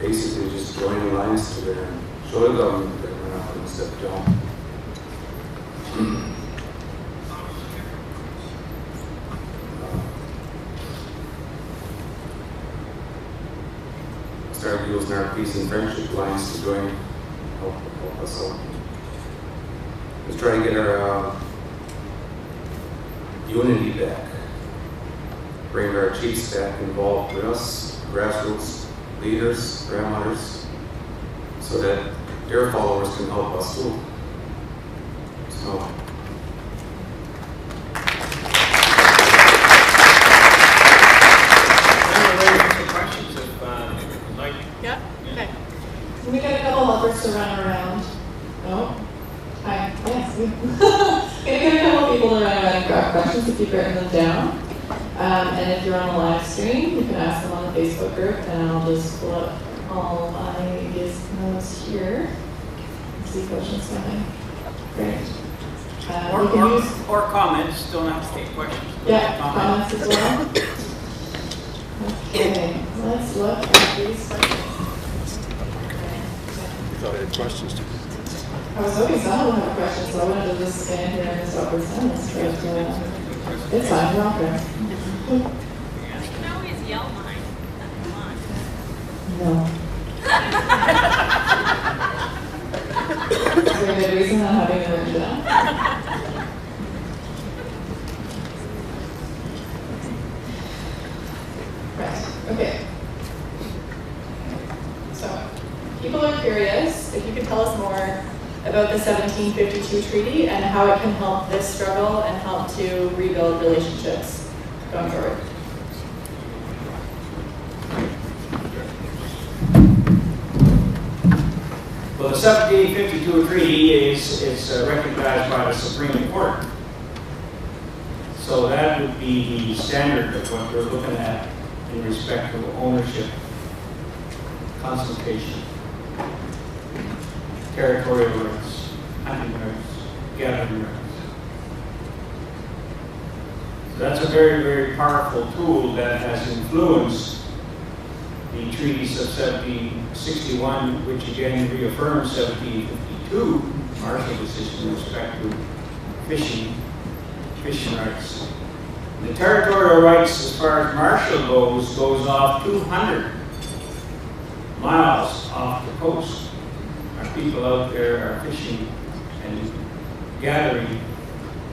basically just joining lines together and show the government that we're not going to step down. Start using our peace and friendship lines to join, help us out. Let's try to get our unity back. Bring our chiefs back involved with us, grassroots leaders, grandmothers, so that their followers can help us too. So. Yeah? Okay. We got a couple helpers to run around. Oh? Hi. Yes. Gonna get a couple people to run around and grab questions if you've written them down. And if you're on a live stream, you can ask them on the Facebook group, and I'll just pull up all my notes here and see questions coming. Great. Or comments, don't have to take questions. Yeah, comments as well. Okay, let's look at these questions. I thought I had questions too. I was hoping someone would have a question, so I wanted to just stand here and just offer silence, but it's fine, we're all friends. You can always yell mine. Come on. No. Is there a good reason I'm having an agenda? Right, okay. So, people are curious if you could tell us more about the 1752 treaty and how it can help this struggle and help to rebuild relationships going forward. Well, the 1752 treaty is recognized by the Supreme Court. So that would be the standard of what we're looking at in respect to ownership, consultation, territorial rights, hunting rights, gathering rights. So that's a very, very powerful tool that has influenced the treaties of 1761, which again reaffirmed 1752 Marshall decision in respect to fishing rights. The territorial rights, as far as Marshall goes off 200 miles off the coast. Our people out there are fishing and gathering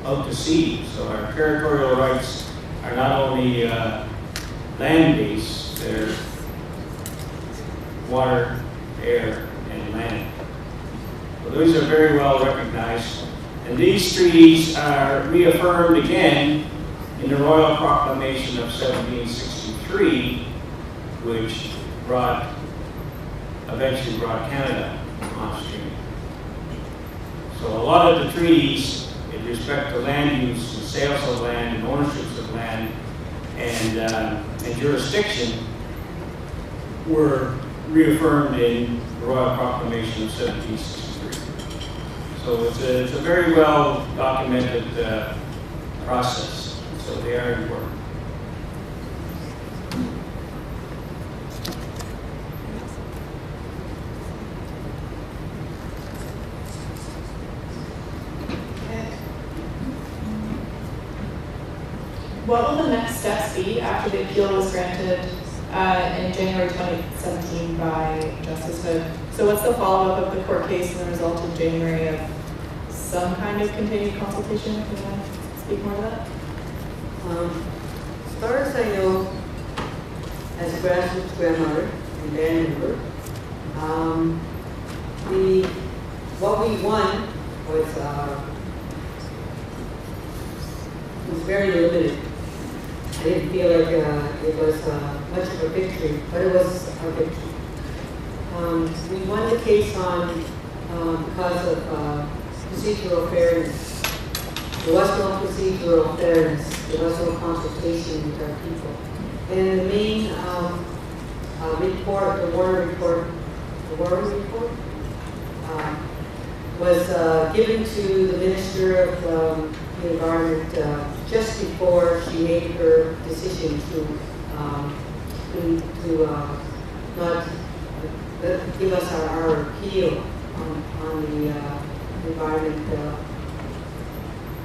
out to sea. So our territorial rights are not only land-based, they're water, air, and land. So those are very well recognized. And these treaties are reaffirmed again in the Royal Proclamation of 1763, which eventually brought Canada on stream. So a lot of the treaties in respect to land use and sales of land and ownerships of land and jurisdiction were reaffirmed in the Royal Proclamation of 1763. So it's a very well documented process. So they are important. What will the next steps be after the appeal was granted in January 2017 by Justice Hood? So what's the follow-up of the court case and the result in January of some kind of continued consultation? Can you speak more to that? As far as I know, as a grassroots grandmother and band member, what we won was very limited. I didn't feel like it was much of a victory, but it was a victory. We won the case because of procedural fairness. There was no procedural fairness. There was no consultation with our people. And the main report, the Warren report, was given to the Minister of the Environment just before she made her decision to not give us our appeal on the environment,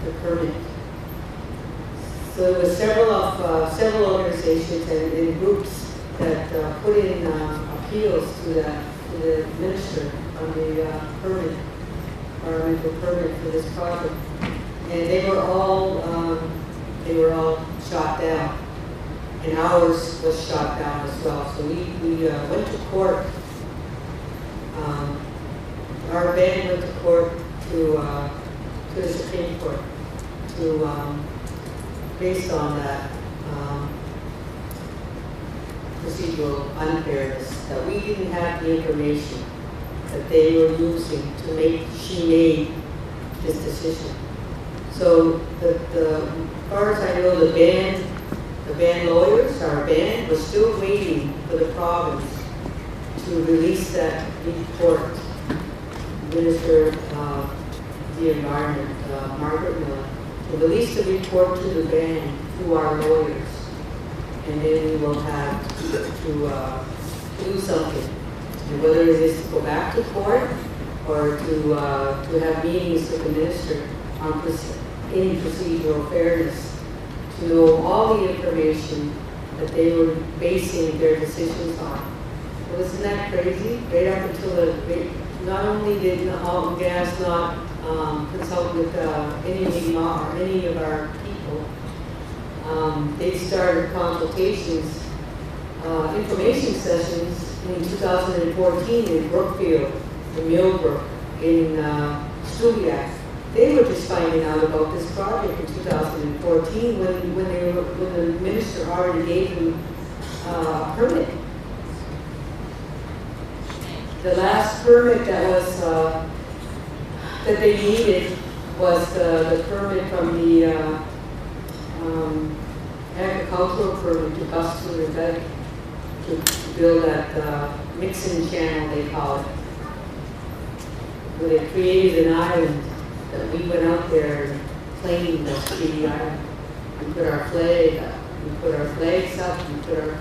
the permit. So there were several organizations and groups that put in appeals to the minister on the environmental permit for this project, and they were all shot down, and ours was shot down as well. So we went to court. Our band went to court to the Supreme Court based on that procedural unfairness, that we didn't have the information that they were using to she made this decision. So as far as I know, the band lawyers, our band, was still waiting for the province to release that report. Minister of the Environment, Margaret Miller, to release the report to the band through our lawyers, and then we will have to do something. And whether it is to go back to court or to have meetings with the minister on any procedural fairness, to know all the information that they were basing their decisions on. Well, isn't that crazy? Right up until not only did Alton Gas not consult with any of our people, they started consultations, information sessions in 2014 in Brookfield, in Millbrook, in Studiac. They were just finding out about this project in 2014 when the minister already gave them a permit. The last permit that was that they needed was the permit from the agricultural permit to bust through the bed to build that mixing channel, they call it, where they created an island that we went out there and claimed as Treaty Island. We put our flag up, we put our flags up, we put our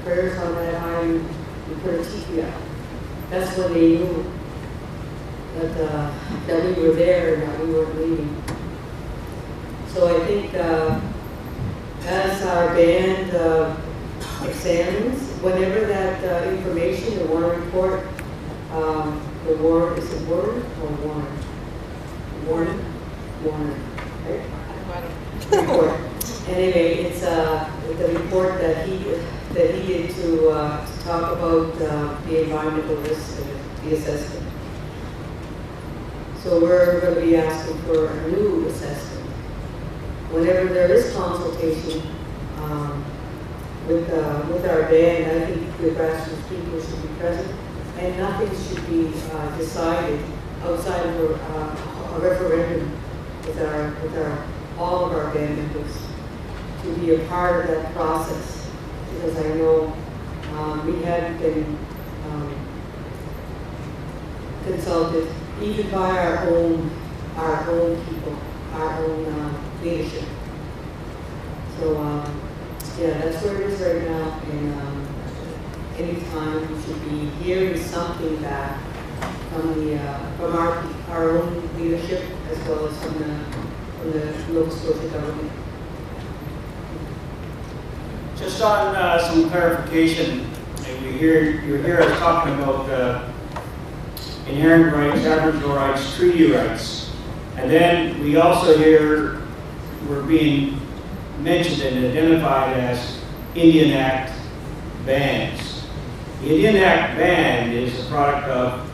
prayers on that island, we put a teepee up. That's when they knew that we were there and that we weren't leaving. So I think as our band examines, whenever that information, the Warren report, the Warren, is it Warren or Warren? Warren, right? Report. Anyway, it's the report that he did to talk about the environmental risks of the assessment. So we're going to be asking for a new assessment. Whenever there is consultation with our band, I think the grassroots people should be present, and nothing should be decided outside of a referendum with all of our band members to be a part of that process, because I know we had been consulted even by our own people, our own leadership. So yeah, that's where it is right now, and anytime we should be hearing something back from our own leadership as well as from the Nova Scotia government. Just on some clarification, you hear us talking about inherent rights, Aboriginal rights, treaty rights, and then we also hear we're being mentioned and identified as Indian Act bans. The Indian Act ban is a product of,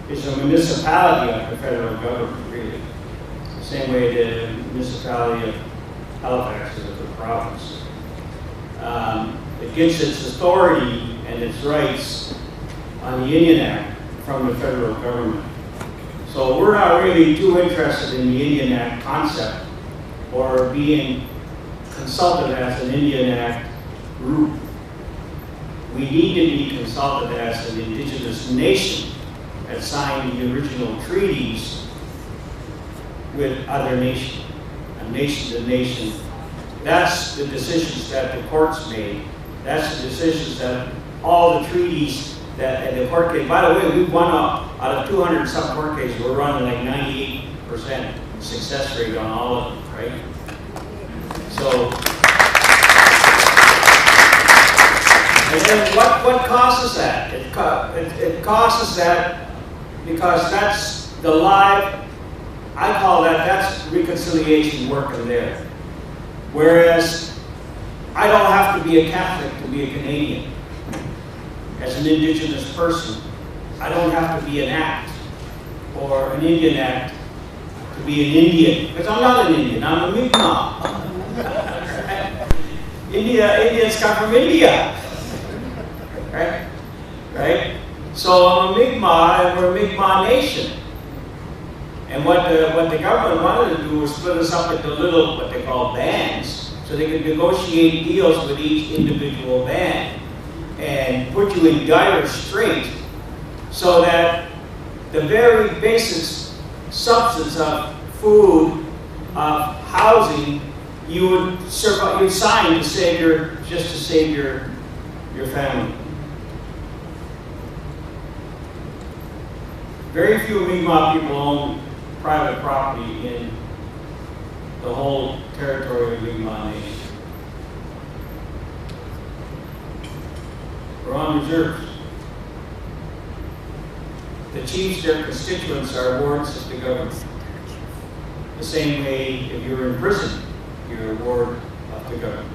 it's a municipality of the federal government, really. The same way the municipality of Halifax is of the province. It gets its authority and its rights on the Indian Act from the federal government. So we're not really too interested in the Indian Act concept or being consulted as an Indian Act group. We need to be consulted as an Indigenous nation that signed the original treaties with other nations, a nation to nation. That's the decisions that the courts made. That's the decisions that all the treaties that the court case. By the way, we won out of 200 some court cases. We're running like 98% success rate on all of them, right? So, and then what causes that? It causes that because that's the live, I call that's reconciliation work in there. Whereas I don't have to be a Catholic to be a Canadian. As an Indigenous person, I don't have to be an act or an Indian act to be an Indian, because I'm not an Indian, I'm a Mi'kmaq. Indians come from India, right? Right? So I'm a Mi'kmaq, and we're a Mi'kmaq nation. And what the government wanted to do was split us up into little, what they call bands, so they could negotiate deals with each individual band and put you in dire strait, so that the very basic substance of food, of housing, you would survive, you'd sign to save your family. Very few Mi'kmaq people own private property in the whole territory of Mi'kmaq Nation. We're on reserves. The chiefs, their constituents, are wards of the government. The same way, if you're in prison, you're a ward of the government.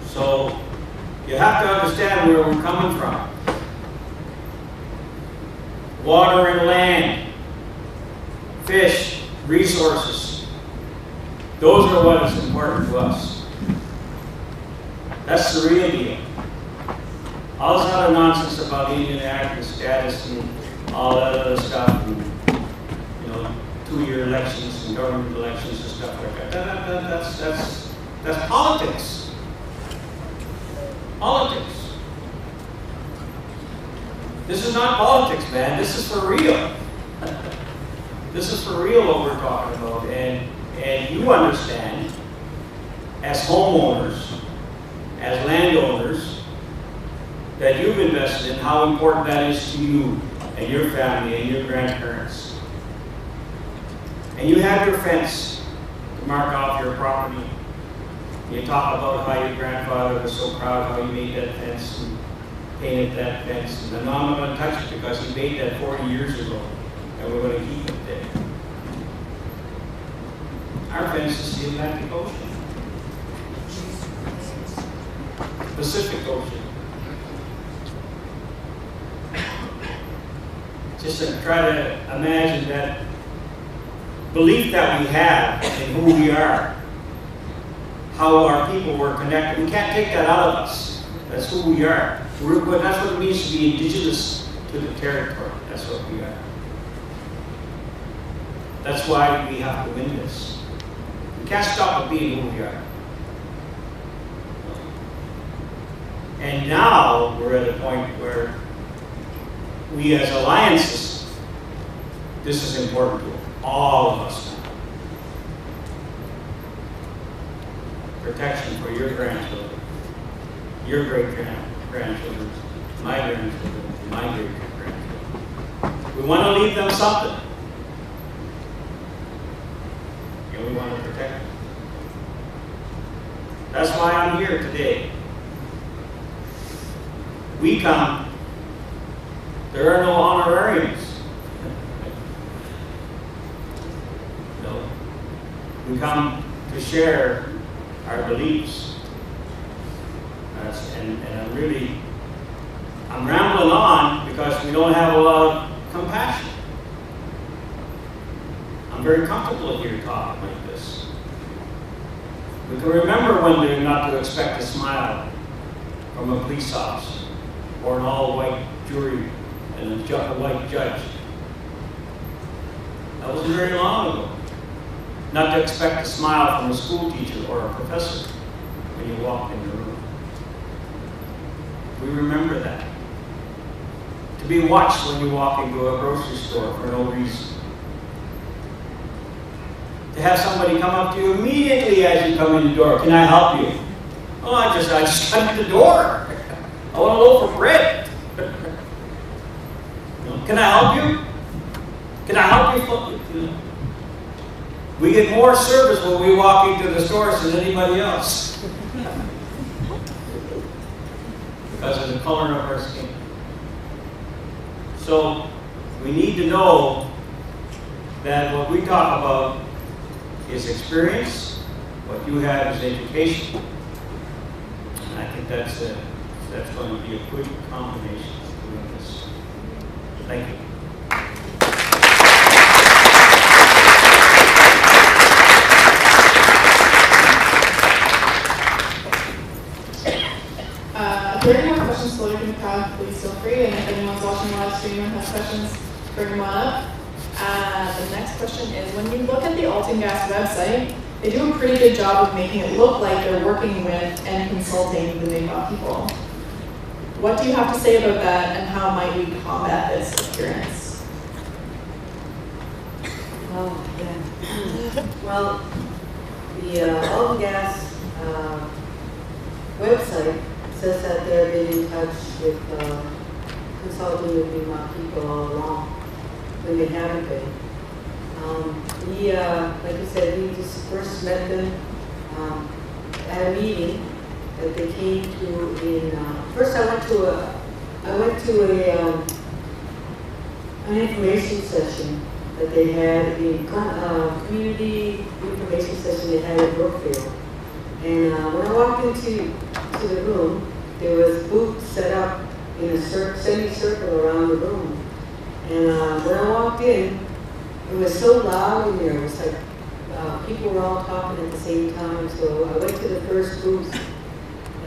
So, you have to understand where we're coming from. Water and land, fish, resources. Those are what is important to us. That's the real deal. All this other nonsense about Indian Act and status and all that other stuff, and, you know, 2-year elections and government elections and stuff like that. That's politics. Politics. This is not politics, man. This is for real. This is for real what we're talking about. And you understand, as homeowners, as landowners, that you've invested in, how important that is to you and your family and your grandparents. And you have your fence to mark off your property. You talk about how your grandfather was so proud how he made that fence and painted that fence. And I'm not going to touch it because he made that 40 years ago, and we're going to keep it there. Our fence is the Atlantic Ocean, Pacific Ocean. Just to try to imagine that belief that we have in who we are, how our people were connected. We can't take that out of us. That's who we are. That's what it means to be indigenous to the territory. That's what we are. That's why we have to win this. We can't stop at being who we are. And now we're at a point where we as alliances, this is important to all of us now. Protection for your grandchildren, your great-grandchildren, my grandchildren, my great-grandchildren. We want to leave them something. And we want to protect them. That's why I'm here today. We come. There are no honorariums. No. We come to share our beliefs. And I'm rambling on because we don't have a lot of compassion. I'm very comfortable here talking like this. We can remember when they're not to expect a smile from a police officer or an all-white jury and a white judge. That wasn't very long ago. Not to expect a smile from a school teacher or a professor when you walk in the room. We remember that. To be watched when you walk into a grocery store for no reason. To have somebody come up to you immediately as you come in the door. Can I help you? Oh, I just come in the door. I want to go for bread. Can I help you? Can I help you? We get more service when we walk into the stores than anybody else. Because of the color of our skin. So we need to know that what we talk about is experience, what you have is education. And I think that's going to be a good combination of doing this. Thank you. If there are any more questions floating in the crowd, please feel free. And if anyone's watching the live stream and has questions, bring them on up. The next question is, when you look at the Alton Gas website, they do a pretty good job of making it look like they're working with and consulting the Mi'kmaq people. What do you have to say about that, and how might we combat this appearance? Oh, yeah. Well, the Alton Gas website says that they've been in touch with, consulting with Mi'kmaq people all along, when they haven't been. We, like I said, we just first met them at a meeting that they came to in, first I went to an information session that they had, community information session they had in Brookfield. And when I walked into the room, there was booths set up in a semicircle around the room. And when I walked in, it was so loud in there. It was like people were all talking at the same time. So I went to the first booth,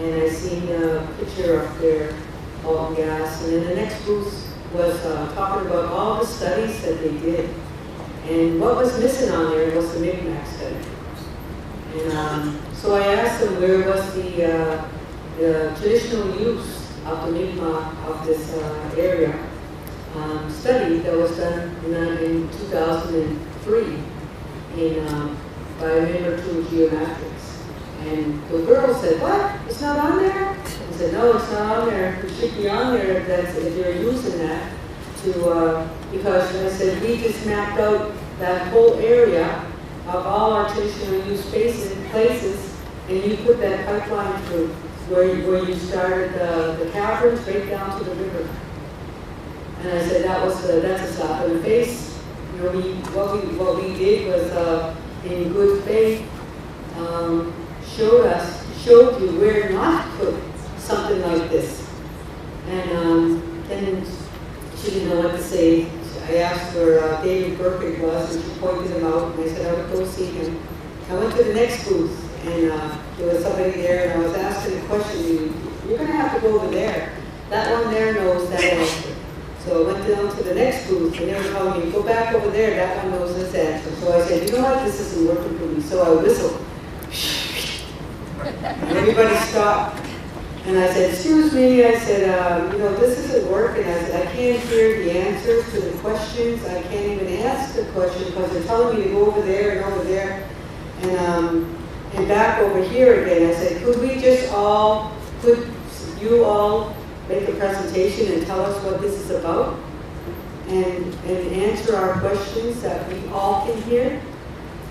and I seen a picture up there, Alton Gas. And then the next booth was talking about all the studies that they did. And what was missing on there was the Mi'kmaq study. And so I asked them where was the traditional use of the Mi'kmaq of this area study that was done in 2003 by a member to geomatics. And the girl said, "What? It's not on there?" I said, "No, it's not on there. It should be on there if you're using that to because I said we just mapped out that whole area of all our traditional use places, and you put that pipeline through where you started the caverns right down to the river." And I said that's a slap in the face. You know, what we did was in good faith showed you where not to put something like this. And then she didn't know what to say. I asked where David Burkett was, and she pointed him out, and I said I would go see him. I went to the next booth, and there was somebody there, and I was asking a question. You're going to have to go over there. That one there knows that answer. So I went down to the next booth, and they were telling me, go back over there, that one knows this answer. So I said, you know what, this isn't working for me. So I whistled. And everybody stopped. And I said, excuse me, I said, you know, this isn't working. I said, I can't hear the answers to the questions. I can't even ask the question because they're telling me to go over there and over there and back over here again. I said, could you all make a presentation and tell us what this is about and answer our questions that we all can hear?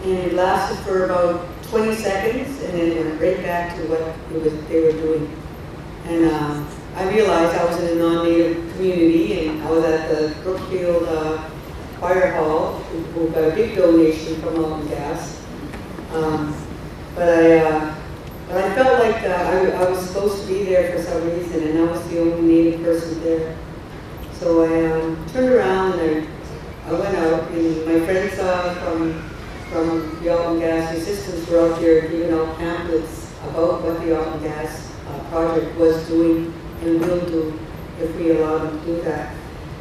And it lasted for about 20 seconds and then went right back to what they were doing. And I realized I was in a non-native community, and I was at the Brookfield Fire Hall, who got a big donation from Alton Gas. But I felt like I was supposed to be there for some reason, and I was the only native person there. So I turned around and I went out, and my friends from the Alton Gas Resistance were out there giving out pamphlets about what the Alton Gas project was doing and will do if we allow them to do that.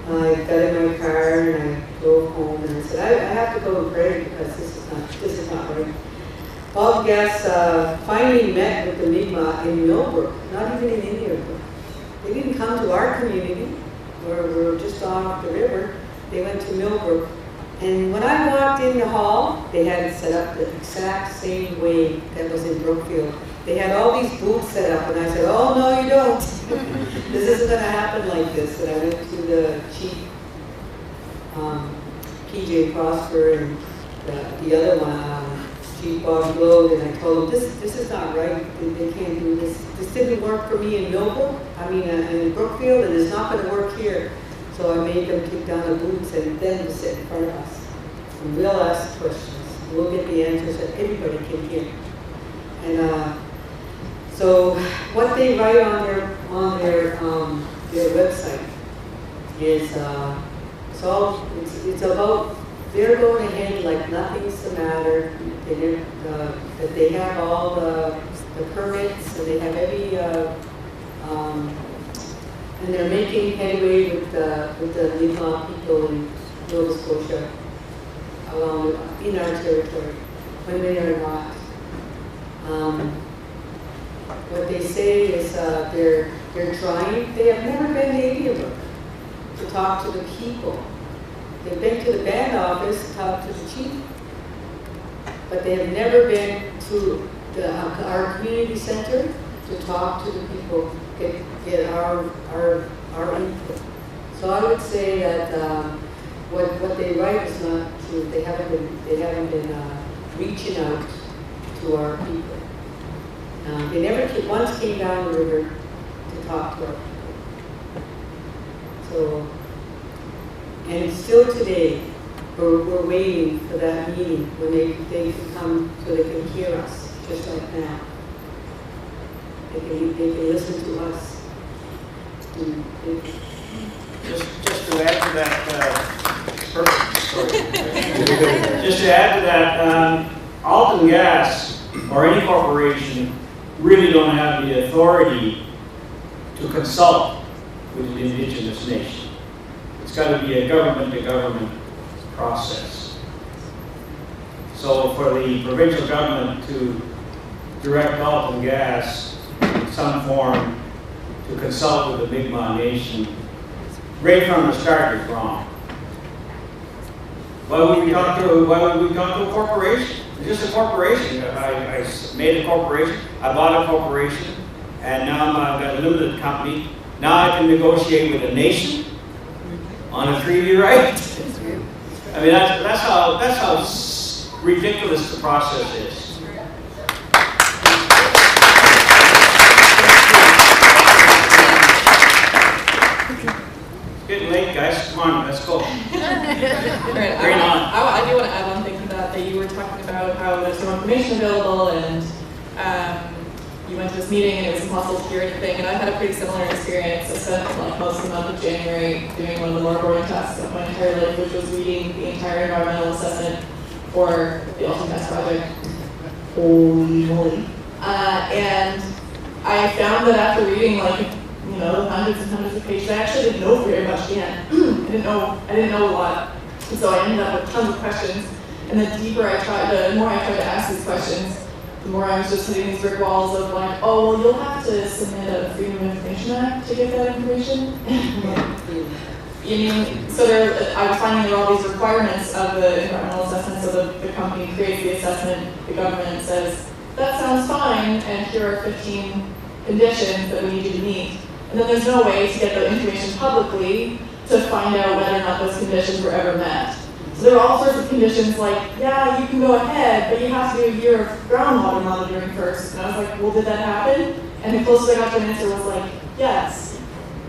I got in my car and I drove home, and I said, I have to go and pray because this is not right. Alton Gas finally met with the Mi'kmaq in Millbrook, not even in Indian. They didn't come to our community where we were just off the river. They went to Millbrook. And when I walked in the hall, they had it set up the exact same way that was in Brookfield. They had all these booths set up, and I said, oh, no, you don't. This isn't going to happen like this. And I went to the chief, PJ Prosper, and the other one, Chief Bob Load, and I told them, this is not right. They can't do this. This didn't work for me in in Brookfield, and it's not going to work here. So I made them take down the booths and then sit in front of us. And we'll ask questions. We'll get the answers that everybody can hear. And so what they write on their website is it's about they're going ahead like nothing's the matter. That they have all the permits and they have every and they're making headway with the Mi'kmaq people in Nova Scotia in our territory when they are not. What they say is they're trying. They have never been to Indian to talk to the people. They've been to the band office to talk to the chief, but they have never been to our community center to talk to the people, get our input. So I would say that what they write is not true. They haven't been reaching out to our people. They never once came down the river to talk to our people. So, and still today, we're waiting for that meeting when they can come so they can hear us, just like now. They can listen to us. Just to add to that, just to add to that, Alton Gas or any corporation really don't have the authority to consult with the Indigenous nation. It's got to be a government-to-government process. So for the provincial government to direct Alton Gas in some form to consult with the Mi'kmaq Nation, right from the start is wrong. Why would we talk to a corporation? It's just a corporation. I made a corporation, I bought a corporation, and now I've got a limited company. Now I can negotiate with a nation on a treaty right. I mean, that's how ridiculous the process is. It's getting late, guys. Come on, let's go. Right, I do want to add one thing to that you were talking about how there's no information available, and you went to this meeting and it was impossible to hear anything, and I had a pretty similar experience. I spent like most of the month of January doing one of the more boring tasks of my entire life, which was reading the entire environmental assessment for the Alton Gas project. Holy moly. And I found that after reading hundreds and hundreds of pages, I actually didn't know very much yet. I didn't know a lot. And so I ended up with tons of questions. And the more I tried to ask these questions, the more I was just hitting these brick walls of like, oh, well, you'll have to submit a Freedom of Information Act to get that information. I was finding there were all these requirements of the environmental assessment, so the company creates the assessment, the government says, that sounds fine, and here are 15 conditions that we need you to meet. And then there's no way to get the information publicly to find out whether or not those conditions were ever met. So there are all sorts of conditions like, yeah, you can go ahead, but you have to do a year of groundwater monitoring first. And I was like, well, did that happen? And the closest I got to an answer was like, yes.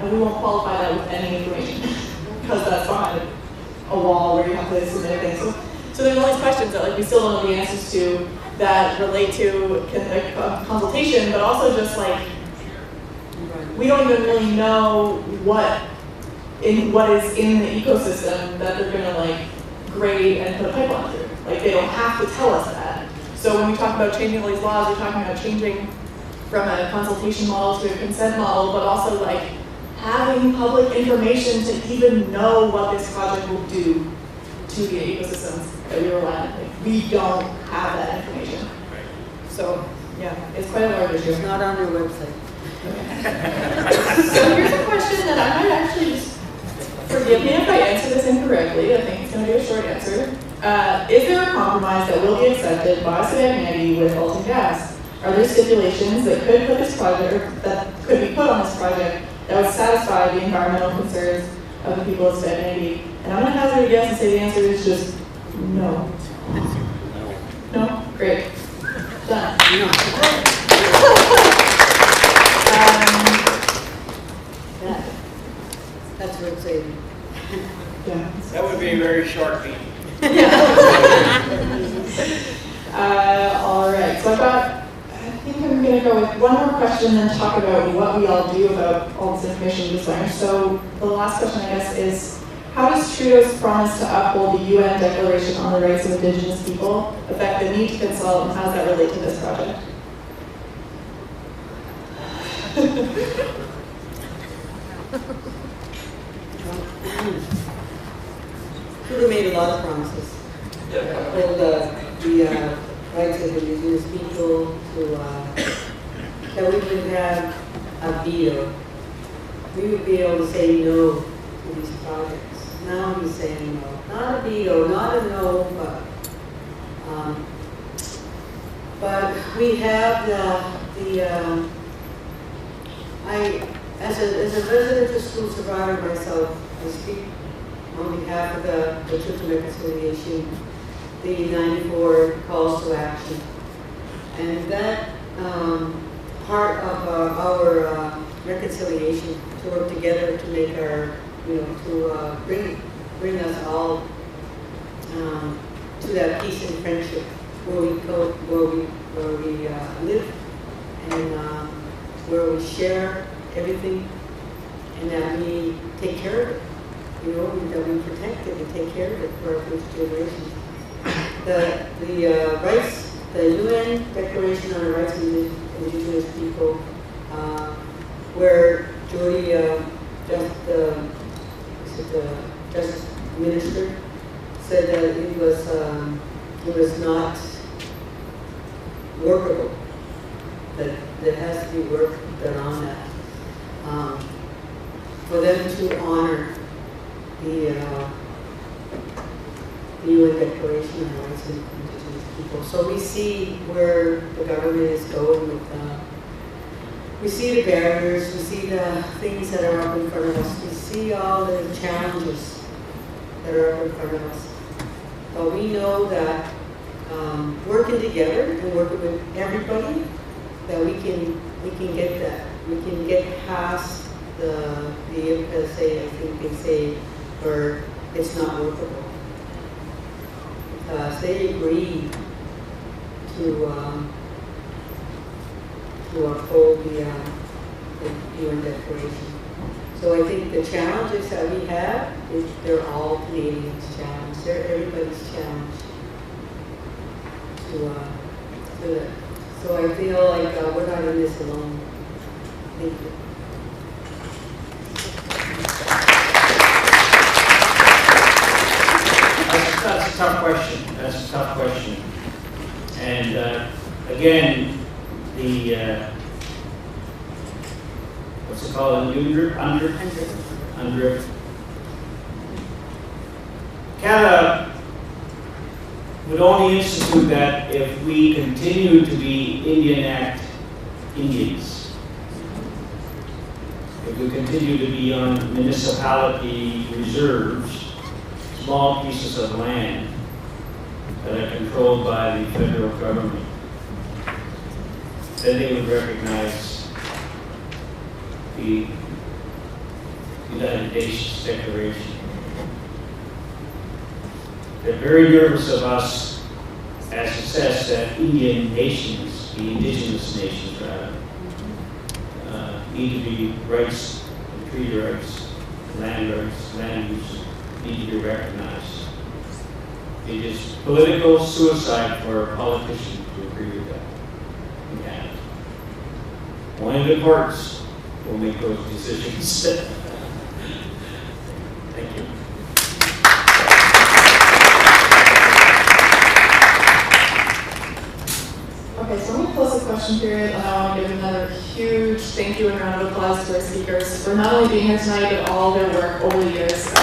And we won't qualify that with any information because that's behind a wall where you have to submit things. So there's all these questions that we still don't know the answers to that relate to consultation, but also just we don't even really know what is in the ecosystem that they're gonna grade and put a pipeline through. They don't have to tell us that. So when we talk about changing all these laws, we're talking about changing from a consultation model to a consent model, but also having public information to even know what this project will do to the ecosystems that we rely on. We don't have that information. So yeah, it's quite a large issue. It's not on their website. So here's a question that I might actually just, forgive me if I answer this incorrectly, I think it's going to be a short answer. Is there a compromise that will be accepted by Sipekne'katik with Alton Gas? Are there stipulations that could put this project, or that could be put on this project that would satisfy the environmental concerns of the people of Sipekne'katik? And I'm going to hazard a guess and say the answer is just no. No? Great. Done. That's what it's saying. Yeah. That would be a very short meeting. All right, so I think I'm going to go with one more question and then talk about what we all do about all this information we just learned. So the last question, I guess, is how does Trudeau's promise to uphold the UN Declaration on the Rights of Indigenous People affect the need to consult, and how does that relate to this project? Trudeau made a lot of promises. Hold the rights of Indigenous people, that we would have a veto. We would be able to say no to these projects. Now he's saying no. Not a veto, not a no, but we have As a residential school survivor myself, I speak on behalf of the Sipekne'katik Nation, the 94 calls to action. And that part of our reconciliation, to work together to make our, to bring us all to that peace and friendship where we live, and where we share everything, and that we take care of it, that we protect it and take care of it for our future generations. The rights, the UN Declaration on the Rights of Indigenous People, where Jody, the Justice Minister, said that it was not workable, that there has to be work done on that. For them to honor the UN Declaration on the Rights of Indigenous People. So we see where the government is going with we see the barriers, we see the things that are up in front of us, we see all the challenges that are up in front of us. But we know that working together and working with everybody, that we can get that. We can get past the say, I think they say, where it's not workable. Because they agreed to uphold the UN Declaration. So I think the challenges that we have, they're all Canadians' challenge. They're everybody's challenge. So I feel like we're not in this alone. Thank you. That's a tough question. That's a tough question. And again, the what's it called? Under Canada would only institute that if we continue to be Indian Act Indians. If we continue to be on municipality reserves, small pieces of land that are controlled by the federal government, then they would recognize the United Nations Declaration. They're very nervous of us, as it says, that Indian nations, the indigenous nations rather, need to be rights, treaty rights, land use, need to be recognized. It is political suicide for a politician to agree with that in Canada. Only the courts will make those decisions. Thank you. Okay, so I'm going to close the question period, and I want to give another huge thank you and round of applause to our speakers for not only being here tonight, but all their work over the years.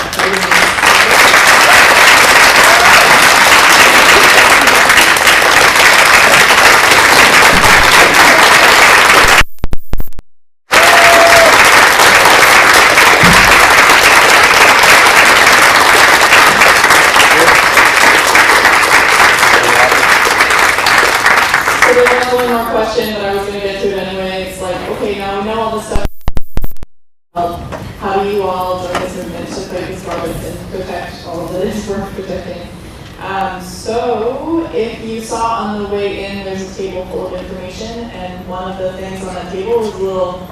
Question, but I was going to get to it anyway. It's like, okay, now we know all this stuff. How do you all join this movement to fight these problems and protect all of that is worth protecting? So, if you saw on the way in, there's a table full of information, and one of the things on that table was a little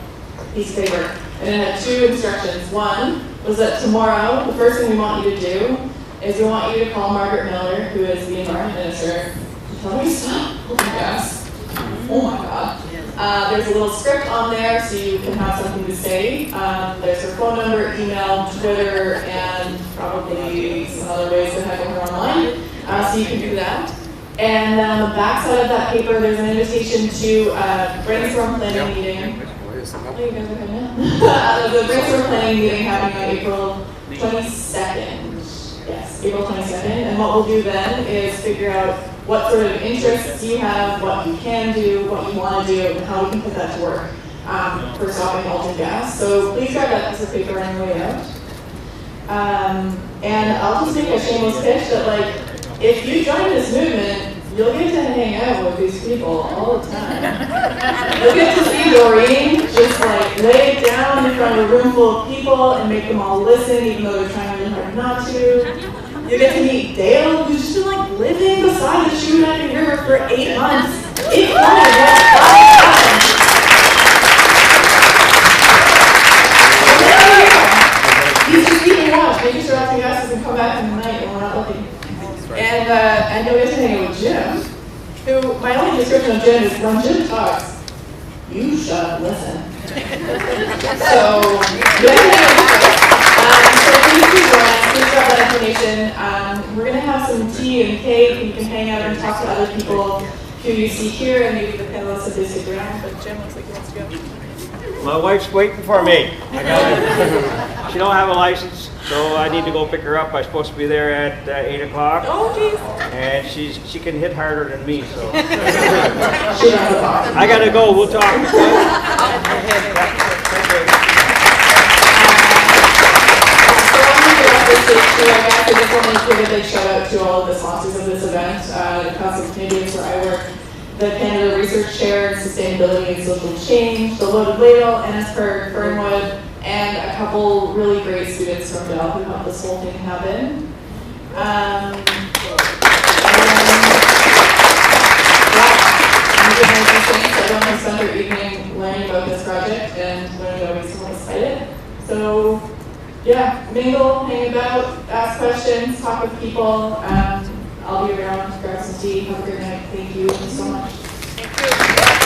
piece of paper, and it had two instructions. One was that tomorrow, the first thing we want you to do is we want you to call Margaret Miller, who is the Environment Minister, to tell me stop Alton Gas. Oh my God. There's a little script on there so you can have something to say. There's her phone number, email, Twitter, and probably some other ways to heckle her online. So you can do that. And then on the back side of that paper, there's an invitation to brainstorm planning meeting. Oh, you guys are coming in? The brainstorm planning meeting happening on April 22nd. Yes, April 22nd. And what we'll do then is figure out what sort of interests you have, what you can do, what you want to do, and how we can put that to work. for stopping Alton Gas. So please grab that piece of paper on your way out. And I'll just make a shameless pitch that, like, if you join this movement, you'll get to hang out with these people all the time. You'll get to see Dorene just like lay down in front of a room full of people and make them all listen, even though they're trying really hard not to. You get to meet Dale, who's just been like living beside the Sipekne'katik River for 8 months. It's funny, he's just keeping watch, making sure Alton Gas doesn't come back in the night when we're not looking. And you'll get to hang out with Jim, who, my only description of Jim is when Jim talks, you shut up and listen. So, you'll get to hang out with Jim. So please do join us, please grab that information. We're going to have some tea and cake, and you can hang out and talk to other people who you see here, and maybe the panelists if they stick around, but Jim looks like he wants to go. My wife's waiting for me. She don't have a license, so I need to go pick her up. I'm supposed to be there at 8 o'clock. Oh, geez. And she can hit harder than me, so. I gotta go, we'll talk. I just want to give a big shout out to all of the sponsors of this event. The Council of Canadians where I work, the Canada Research Chair in Sustainability and Social Change, the Loaded Ladle, and as per Fernwood, and a couple really great students from Dell who helped this whole thing happen. I'm everyone has spent their evening learning about this project and learning about ways to help us fight it. So, yeah, mingle, hang about, ask questions, talk with people. I'll be around, grab some tea, have a great night. Thank you so much. Thank you.